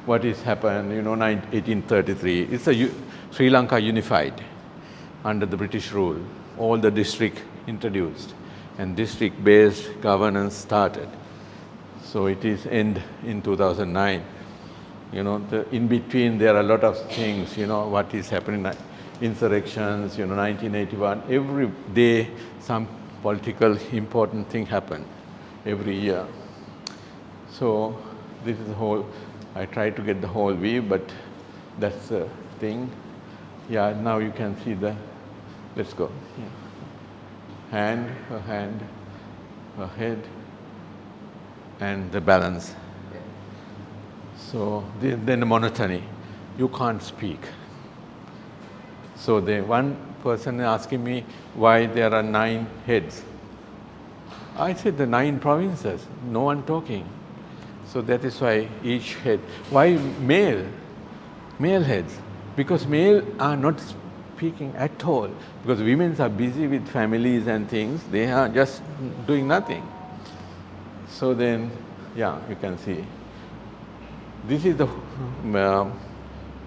What has happened, 1833. It's Sri Lanka unified under the British rule. All the district introduced, and district-based governance started. So it is end in 2009. In between there are a lot of things, what is happening, insurrections, 1981. Every day some political important thing happened every year. So this is the whole, I tried to get the whole view, but that's the thing. Yeah, now you can see let's go. Yeah. Hand, her head, and the balance. So then the monotony, you can't speak. So one person asking me why there are 9 heads. I said the 9 provinces, no one talking. So that is why each head. Why male heads? Because male are not speaking at all. Because women are busy with families and things, they are just doing nothing. So then, yeah, you can see. This is the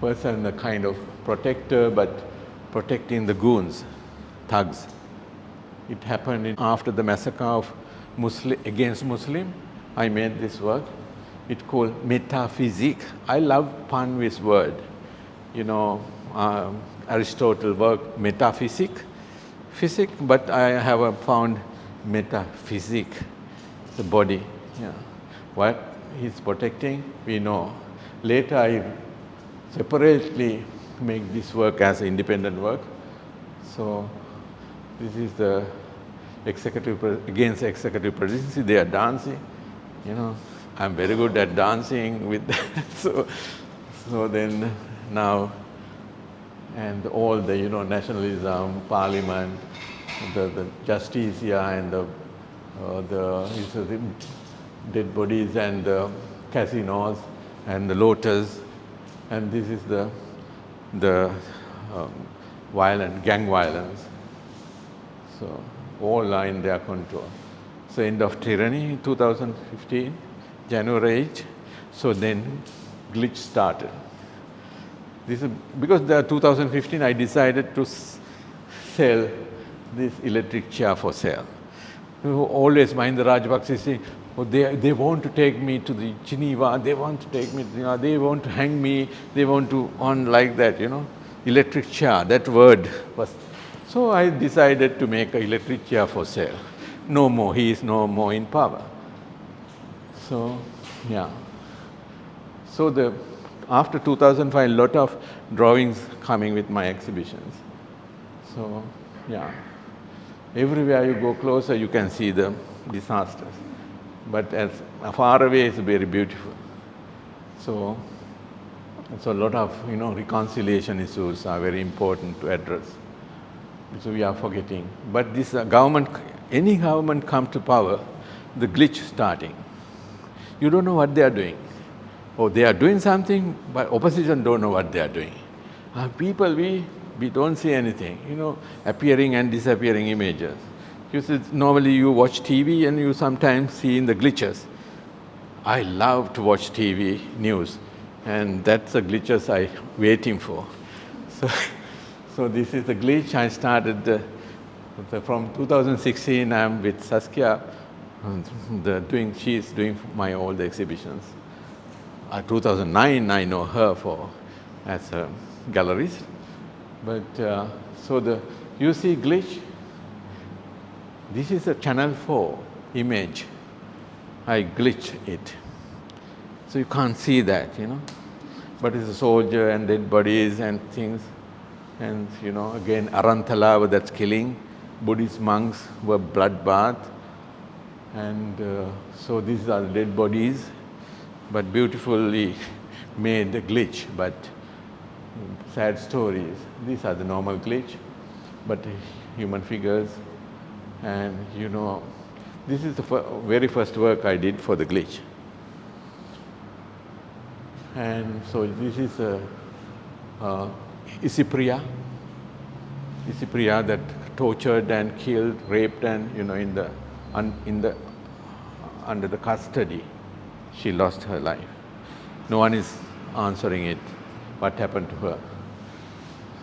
person, a kind of protector, but protecting the goons, thugs. It happened after the massacre of against Muslim. I made this work. It's called metaphysique. I love pun with word. Aristotle work metaphysique, physics, but I have found metaphysique, the body. Yeah. What he's protecting, we know. Later I separately make this work as independent work. So this is the against executive presidency. They are dancing. I'm very good at dancing with that. So then now, and all the nationalism, parliament, the justicia, and the dead bodies, and the casinos, and the lotus, and this is the gang violence. So all are in their control. So end of tyranny, 2015, January 8. So then glitch started. This is because the 2015 I decided to sell this electric chair for sale. Always Mahinda Rajapaksa saying, they want to take me to the Geneva, they want to take me, they want to hang me, they want to like that, electric chair, that word was. So I decided to make an electric chair for sale. No more, he is no more in power. So, yeah. So after 2005, a lot of drawings coming with my exhibitions. So, yeah. Everywhere you go closer, you can see the disasters. But as far away, it's very beautiful. So a lot of, reconciliation issues are very important to address. So we are forgetting. But this any government come to power, the glitch starting. You don't know what they are doing. Or they are doing something, but opposition don't know what they are doing. People, we don't see anything, appearing and disappearing images. Normally you watch TV and you sometimes see in the glitches. I love to watch TV news, and that's the glitches I waiting for. So, so this is the glitch. I started from 2016. I'm with Saskia, she's doing my all the exhibitions. 2009, I know her as a gallerist. But you see glitch. This is a Channel 4 image. I glitch it. So you can't see that, But it's a soldier and dead bodies and things. And, again, Arantala, that's killing. Buddhist monks were bloodbath. And so these are the dead bodies, but beautifully made the glitch, but sad stories. These are the normal glitch, but human figures. And, this is the very first work I did for the glitch. And so this is Isipriya that tortured and killed, raped, and under the custody, she lost her life. No one is answering it. What happened to her?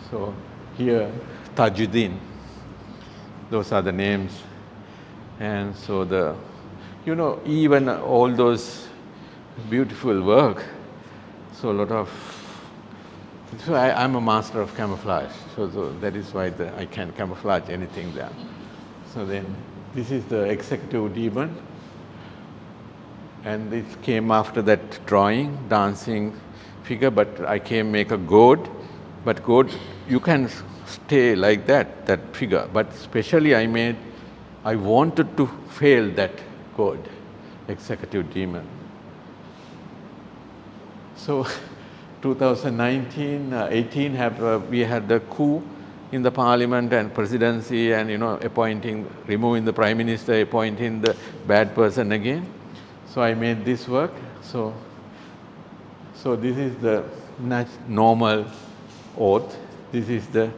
So here, Tajuddin. Those are the names. And so even all those beautiful work, so a lot of, so I'm a master of camouflage. So that is why I can camouflage anything there. So then this is the executive demon. And it came after that drawing, dancing figure, but I came make a god. But god, you can stay like that figure. But especially I wanted to fail that god, executive demon. So 2019, 18, we had the coup in the parliament and presidency and, removing the prime minister, appointing the bad person again. So I made this work. So this is the normal oath. This is the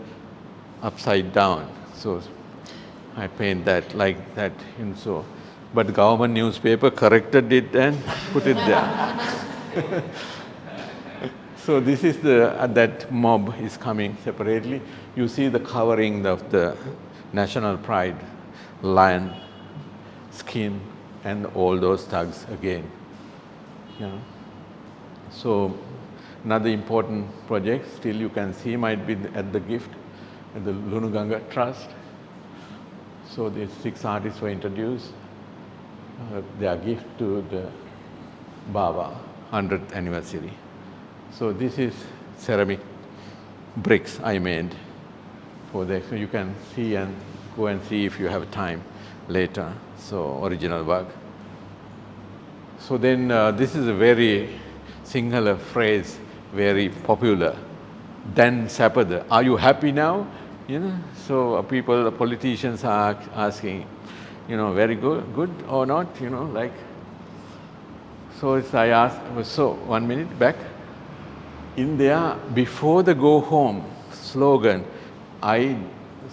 upside down. So I paint that like that. And so, but government newspaper corrected it and put it there. So this is that mob is coming separately. You see the covering of the national pride, lion, skin, and all those thugs again. So another important project, still you can see, might be at the gift at the Lunuganga Trust. So these 6 artists were introduced, their gift to the Baba 100th anniversary. So this is ceramic bricks I made for that. So you can see and go and see if you have time later. So original work. So then this is a very singular phrase, very popular. Then Sapada, are you happy now? So the politicians are asking, very good or not, like. So I asked, so 1 minute back. In there, before the go home slogan, I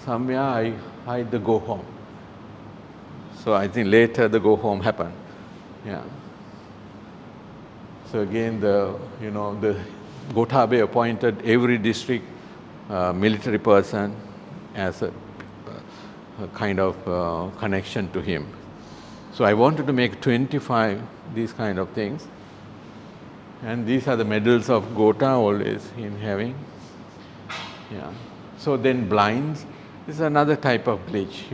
hide the go home. So I think later the go home happened. Yeah. So again, the Gotabaya appointed every district military person as a kind of connection to him. So I wanted to make 25 these kind of things. And these are the medals of Gota always in having. Yeah. So then blinds. This is another type of glitch.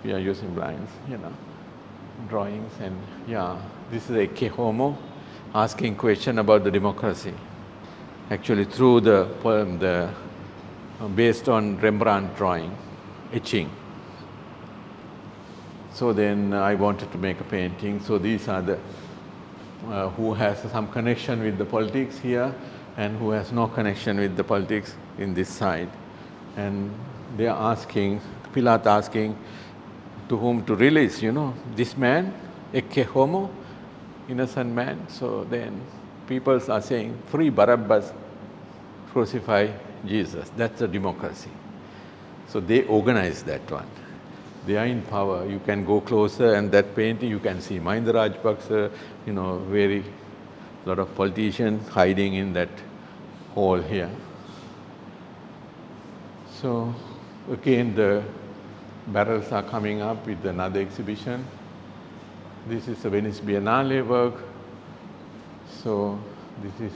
We are using blinds, drawings and this is a Kehomo asking question about the democracy. Actually through the poem, based on Rembrandt drawing, etching. So then I wanted to make a painting. So these are the who has some connection with the politics here and who has no connection with the politics in this side. And they are asking, Pilat asking to whom to release, this man, Ecce Homo, innocent man. So then people are saying, free Barabbas, crucify Jesus. That's the democracy. So they organize that one. They are in power. You can go closer, and that painting you can see Mahinda Rajapaksa, very lot of politicians hiding in that hole here. So again, the barrels are coming up with another exhibition. This is a Venice Biennale work. So this is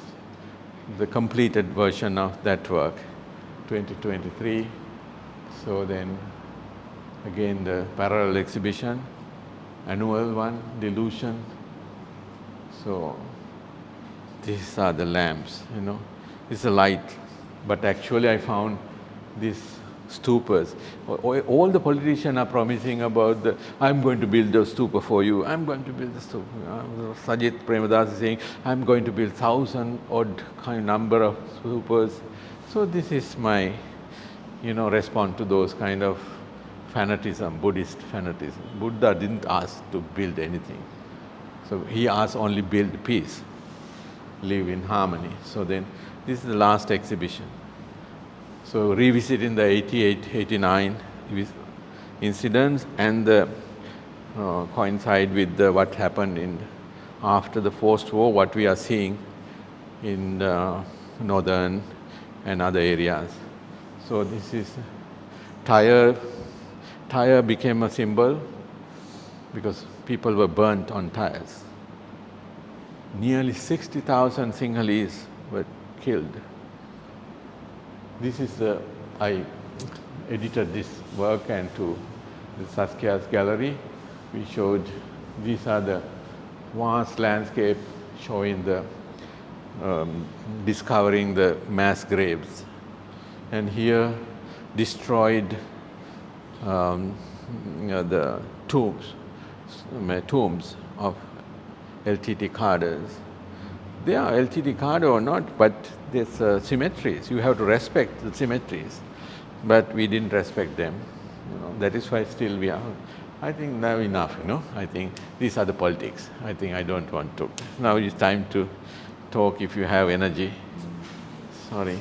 the completed version of that work, 2023. So then again the parallel exhibition, annual one, Delusion. So these are the lamps, It's a light. But actually I found these stupas. All the politicians are promising about I'm going to build a stupa for you, I'm going to build a stupa. Sajith Premadas is saying, I'm going to build 1,000 odd number of stupas. So this is my, response to those kind of fanatism, Buddhist fanatism. Buddha didn't ask to build anything. So he asked only build peace, live in harmony. So then this is the last exhibition. So revisiting the 88, 89 incidents and coincide with what happened after the post-war, what we are seeing in northern and other areas. So this is tire became a symbol because people were burnt on tires. Nearly 60,000 Sinhalese were killed. This is I edited this work and to the Saskia's gallery. We showed these are the vast landscape showing the discovering the mass graves, and here destroyed the tombs of LTT cadres. They are LTT cadre or not, but there's symmetries. You have to respect the symmetries, but we didn't respect them. That is why still we are. I think now enough. I think these are the politics. I think I don't want to. Now it's time to talk. If you have energy. Sorry.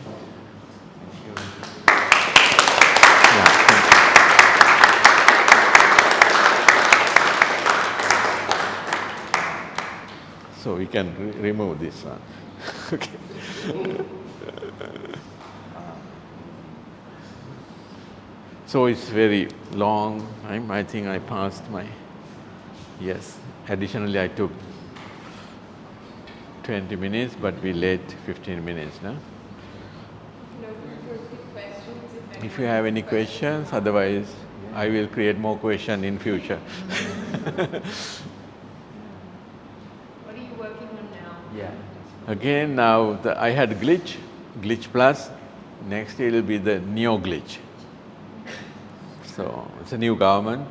So we can remove this one. Okay. So it's very long. I think I passed my, yes. Additionally, I took 20 minutes, but we late 15 minutes now. If you have any questions, otherwise I will create more questions in future. Again, now I had glitch plus. Next it will be the neo glitch. So it's a new government.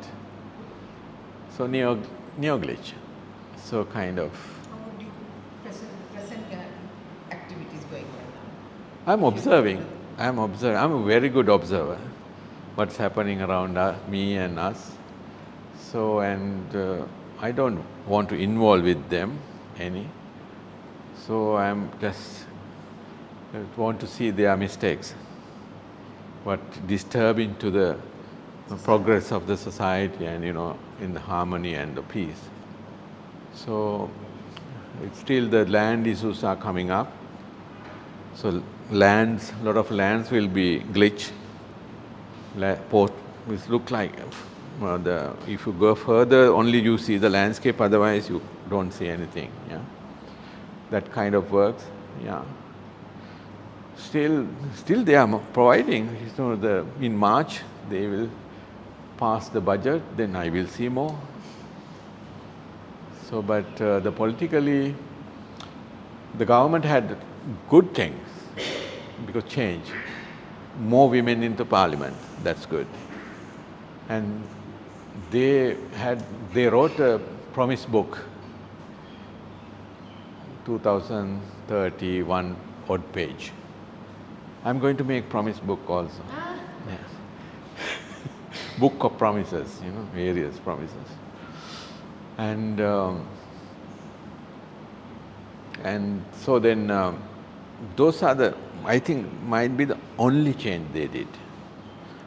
So neo glitch. So kind of. How would you present activities going on now? I'm observing. I'm a very good observer. What's happening around me and us. So I don't want to involve with them any. So I'm just want to see their mistakes, what disturbing to the progress of the society and in the harmony and the peace. So it's still the land issues are coming up. So a lot of lands will be glitch. Which look like if you go further, only you see the landscape. Otherwise, you don't see anything. Yeah. That kind of works, yeah. Still they are providing. In March they will pass the budget. Then I will see more. So, but the politically, the government had good things because change. More women into parliament. That's good. And they wrote a promise book. 2031 odd page. I'm going to make promise book also. Yeah. Book of promises, various promises. And so then those are I think might be the only change they did.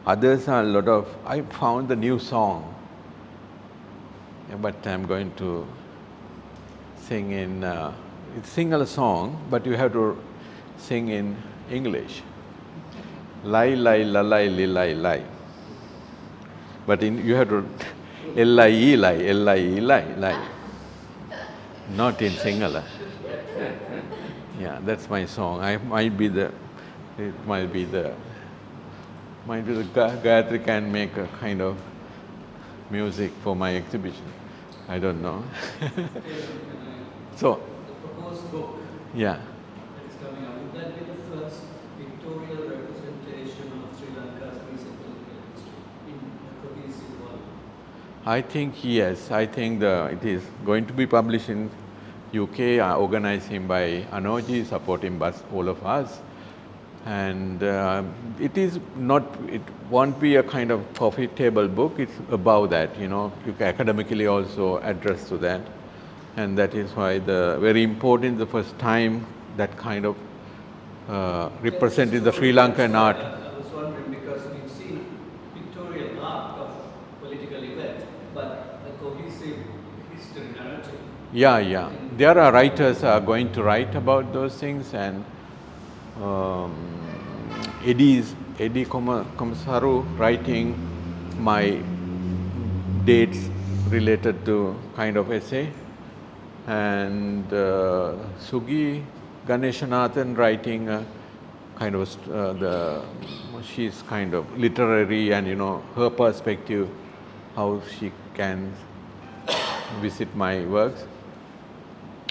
Others are a lot of, I found the new song, but I'm going to sing in, sing a song, but you have to sing in English. Lai, lai, la, lai, li, lai, lai. But you have to, L-I-E, lai, L-I-E, lai, lai. Not in Sinhala. Yeah, that's my song. Gayatri can make a kind of music for my exhibition. I don't know. So, The proposed book yeah. that is coming out, would that be the first pictorial representation of Sri Lanka's recent political history in a cohesive one? I think yes. I think it is going to be published in UK, organized him by Anoji, supporting all of us. And it is not, it won't be a kind of profitable book, it's above that, you know, you can academically also address to that. And that is why very important, the first time that kind of represented the Sri Lankan art. I was wondering because we've seen pictorial art of political events, but a cohesive history narrative. Yeah. There are writers are going to write about those things, and Eddie Komisaru writing my dates related to kind of essay, and Sugi Ganeshanathan writing a kind of she's kind of literary, and you know her perspective, how she can visit my works.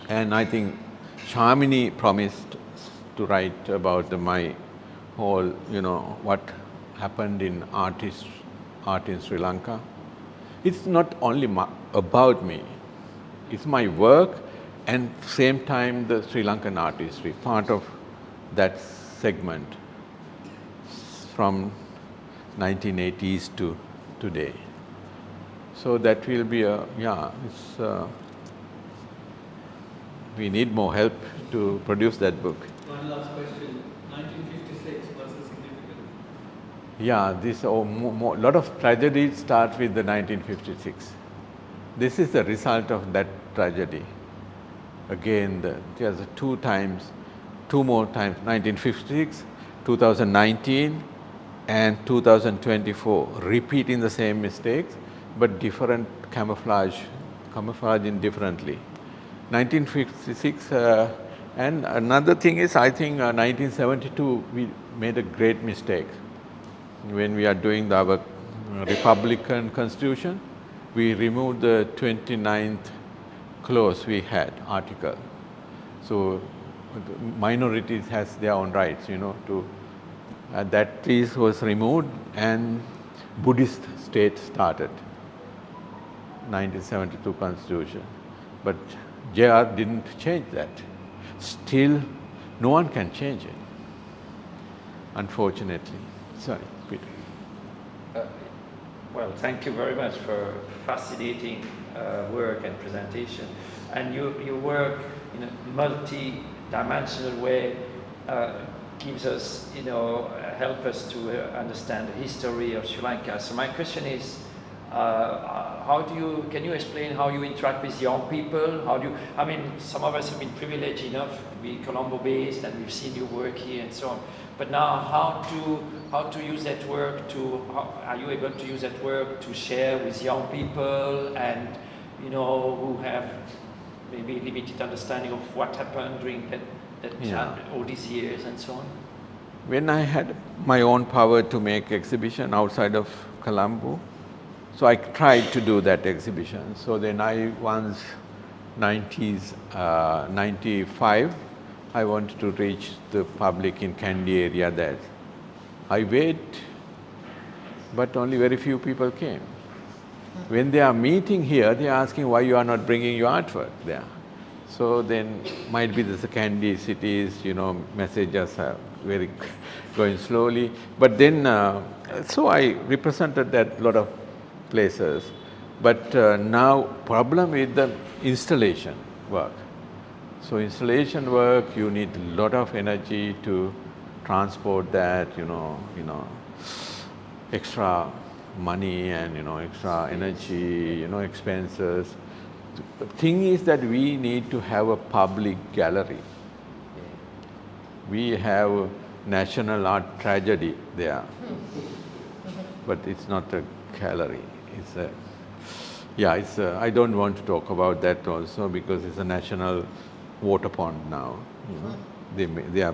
And I think Shamini promised to write about my whole, you know, what happened in art in Sri Lanka. It's not only about me, it's my work, and same time the Sri Lankan art history, part of that segment from 1980s to today. So that will be we need more help to produce that book. One last question. 1956, what's the significance? Yeah, this lot of tragedies start with the 1956. This is the result of that tragedy. Again, there's two more times, 1956, 2019, and 2024, repeating the same mistakes, but different camouflaging differently. 1956, and another thing is, I think 1972, we made a great mistake. When we are doing our Republican Constitution, we removed the 29th clause we had, article. So minorities has their own rights, you know, that piece was removed, and Buddhist state started, 1972 Constitution. But JR didn't change that. Still, no one can change it, unfortunately. Sorry, Peter. Well, thank you very much for fascinating work and presentation. And your work in a multi-dimensional way gives us, help us to understand the history of Sri Lanka. So my question is, can you explain how you interact with young people? Some of us have been privileged enough to be Colombo-based, and we've seen your work here and so on. But now, how to use that work are you able to use that work to share with young people and, who have maybe limited understanding of what happened during all these years and so on? When I had my own power to make exhibition outside of Colombo, so I tried to do that exhibition. So then once 95, I wanted to reach the public in Kandy area there. I wait, but only very few people came. When they are meeting here, they are asking why you are not bringing your artwork there. So then might be the Kandy cities, messages are very going slowly. But then, so I represented that lot of places. But now problem with the installation work. So installation work, you need a lot of energy to transport that, extra money and extra energy, expenses. The thing is that we need to have a public gallery. We have national art tragedy there, but it's not a gallery. It's a it's a, I don't want to talk about that also because it's a national water pond now. They are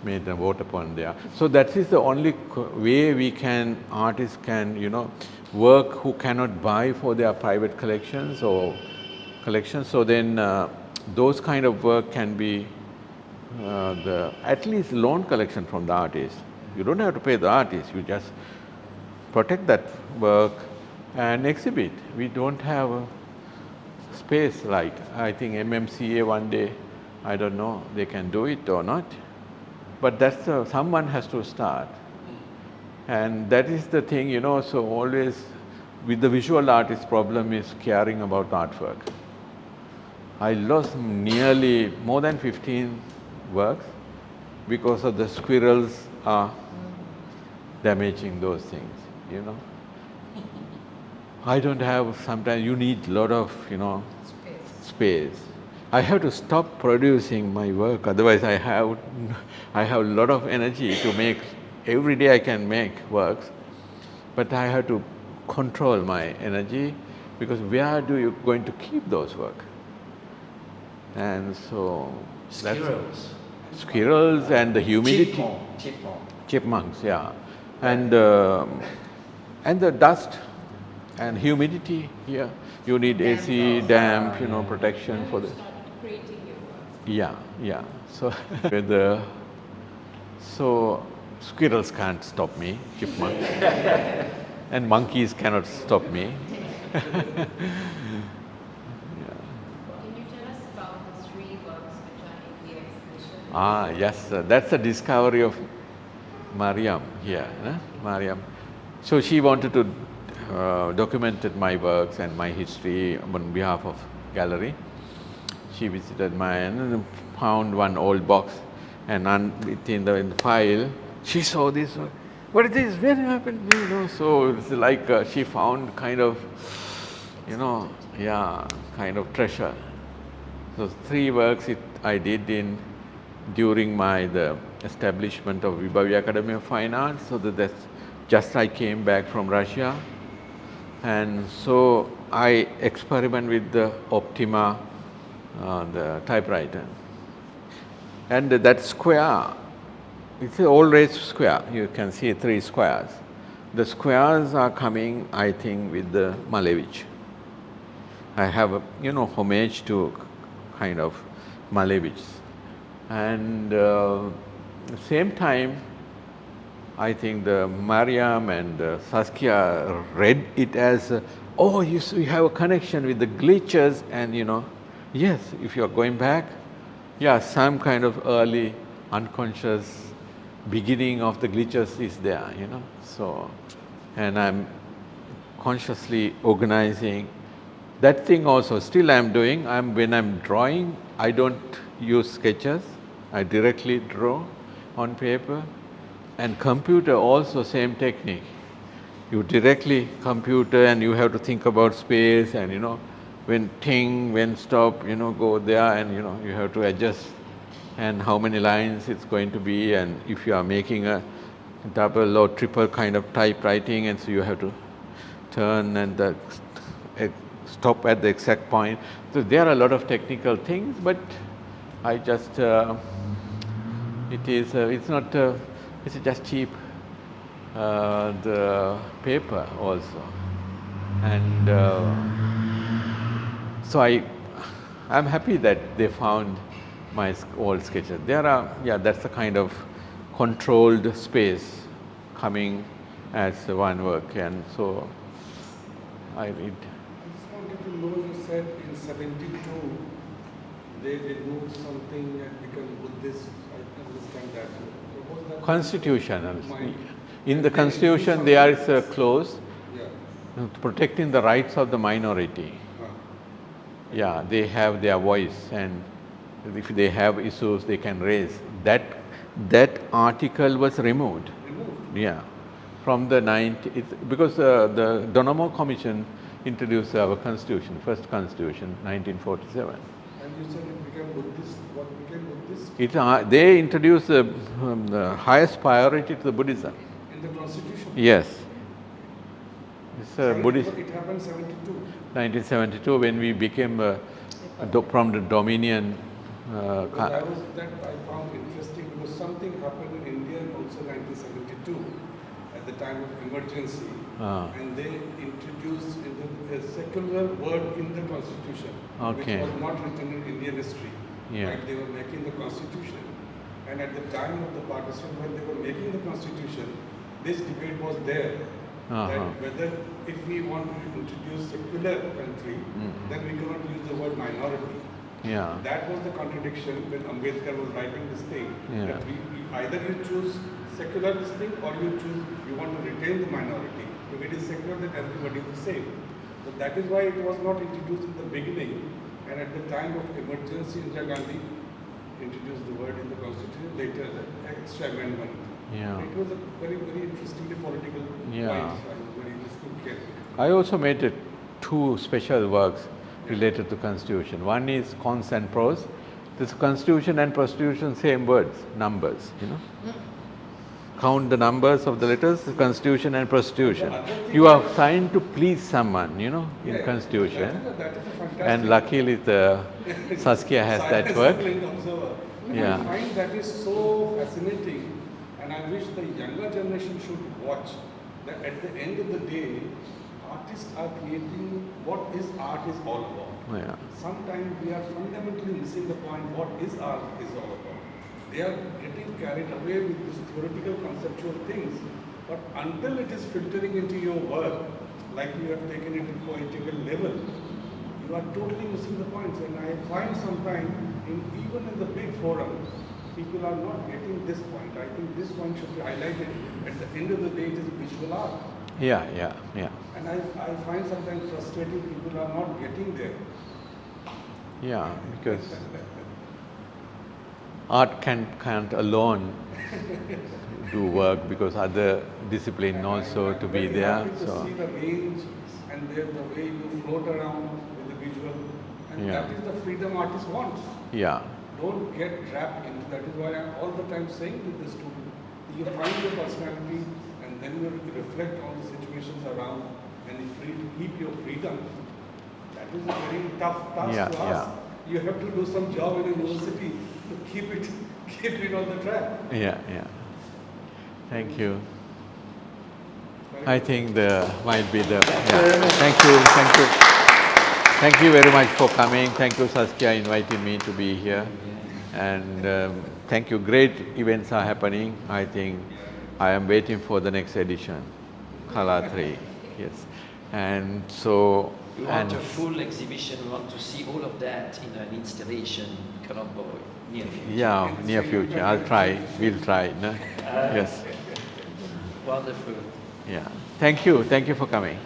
made a water pond there. So that is the only way we can, artists can, work who cannot buy for their private collections or collections. So then those kind of work can be at least loan collection from the artist. You don't have to pay the artist, you just protect that work and exhibit. We don't have a space like, I think MMCA one day, I don't know, they can do it or not. But that's someone has to start. And that is the thing, so always with the visual artist problem is caring about artwork. I lost nearly more than 15 works because of the squirrels are damaging those things, I don't have, sometimes you need a lot of, space. I have to stop producing my work, otherwise I have a lot of energy to make, every day I can make works, but I have to control my energy because where do you going to keep those work? And so squirrels and the humidity. Chipmunks, yeah. And the dust and humidity here. You need AC, damp, protection for the. Creating your work. Yeah. So squirrels can't stop me, chipmunks, and monkeys cannot stop me. Can you tell us about the 3 works which are in the exhibition? Yes, that's the discovery of Mariam here. Mariam. So she wanted to document my works and my history on behalf of gallery. She visited mine and found one old box, and in the file, she saw this. What is this? When happened? So it's like she found kind of, kind of treasure. So 3 works I did during the establishment of Vibhavi Academy of Fine Arts. So that's just I came back from Russia, and so I experiment with the Optima, the typewriter, and that square. It's an old raised square. You can see 3 squares. The squares are coming, I think, with the Malevich. I have a homage to kind of Malevich, and same time, I think the Mariam and Saskia read it as, you have a connection with the glitches, and yes, if you are going back, some kind of early unconscious beginning of the glitches is there, So, and I'm consciously organizing that thing also. Still I'm doing, when I'm drawing, I don't use sketches, I directly draw on paper. And computer also same technique. You directly computer and you have to think about space and when stop, go there and you have to adjust and how many lines it's going to be, and if you are making a double or triple kind of typewriting, and so you have to turn and stop at the exact point. So there are a lot of technical things, but I just it's not it's just cheap the paper also, and so I'm happy that they found my old sketches. There are, that's the kind of controlled space coming as one work, and so I read. I just wanted to know, you said in 72 they removed something and become Buddhist. I understand that. What was that? Constitutional. Mind. In the constitution there is a clause Yeah. protecting the rights of the minority. They have their voice, and if they have issues they can raise. That article was removed. Removed. Yeah. From the because the Donamo Commission introduced our constitution, first constitution, 1947. And you said it became Buddhist. What became Buddhist? They introduced the highest priority to the Buddhism. In the constitution? Yes. It's Buddhist. It happened 72. 1972 when we became from the Dominion. But I found interesting because something happened in India in also 1972 at the time of emergency, and they introduced a secular word in the constitution, Okay. which was not written in Indian history. Yeah. Like they were making the constitution, and at the time of the partition, when they were making the constitution, this debate was there. That whether if we want to introduce secular country, then we cannot use the word minority. Yeah. That was the contradiction when Ambedkar was writing this thing. Yeah. That either you choose secular this thing or you want to retain the minority. If it is secular, then everybody is the same. So that is why it was not introduced in the beginning. And at the time of emergency, Indira Gandhi introduced the word in the constitution. Later, the extra amendment. Yeah. It was a very, very interestingly political point. Yeah. I was very listening carefully. I also made two special works related to constitution. One is cons and pros. This constitution and prostitution, same words, numbers, you know. Count the numbers of the letters, constitution and prostitution. You are trying to please someone, you know, in constitution. That is a fantastic. And luckily Saskia has that work. Observer. And Yeah. I find that is so fascinating, and I wish the younger generation should watch that at the end of the day, artists are creating what is art is all about. Yeah. Sometimes we are fundamentally missing the point what is art is all about. They are getting carried away with these theoretical conceptual things, but until it is filtering into your work, like you have taken it to poetical level, you are totally missing the points. And I find sometimes, even in the big forums, people are not getting this point. I think this point should be highlighted. At the end of the day, it is visual art. Yeah. And I find sometimes frustrating people are not getting there. Yeah, because art can't alone do work because other discipline also to be Very there. happy to So see the range and the way you float around with the visual, and Yeah. that is the freedom artist wants. yeah, Don't get trapped into that. Is why I'm all the time saying to the student, you find your personality and then you reflect on the situations around and you free to keep your freedom. That is a very tough task Yeah, to ask. You have to do some job in a university to keep it on the track. yeah. Thank you. I think there might be the. Yeah. Thank you very much for coming. Thank you, Saskia, inviting me to be here. And thank you. Great events are happening. I think I am waiting for the next edition, Kala 3. Yes. And so. We want a full exhibition. We want to see all of that in an installation, Colombo, near future. Yeah, near future. I'll try. We'll try. No? Yes. Wonderful. Yeah. Thank you. Thank you for coming.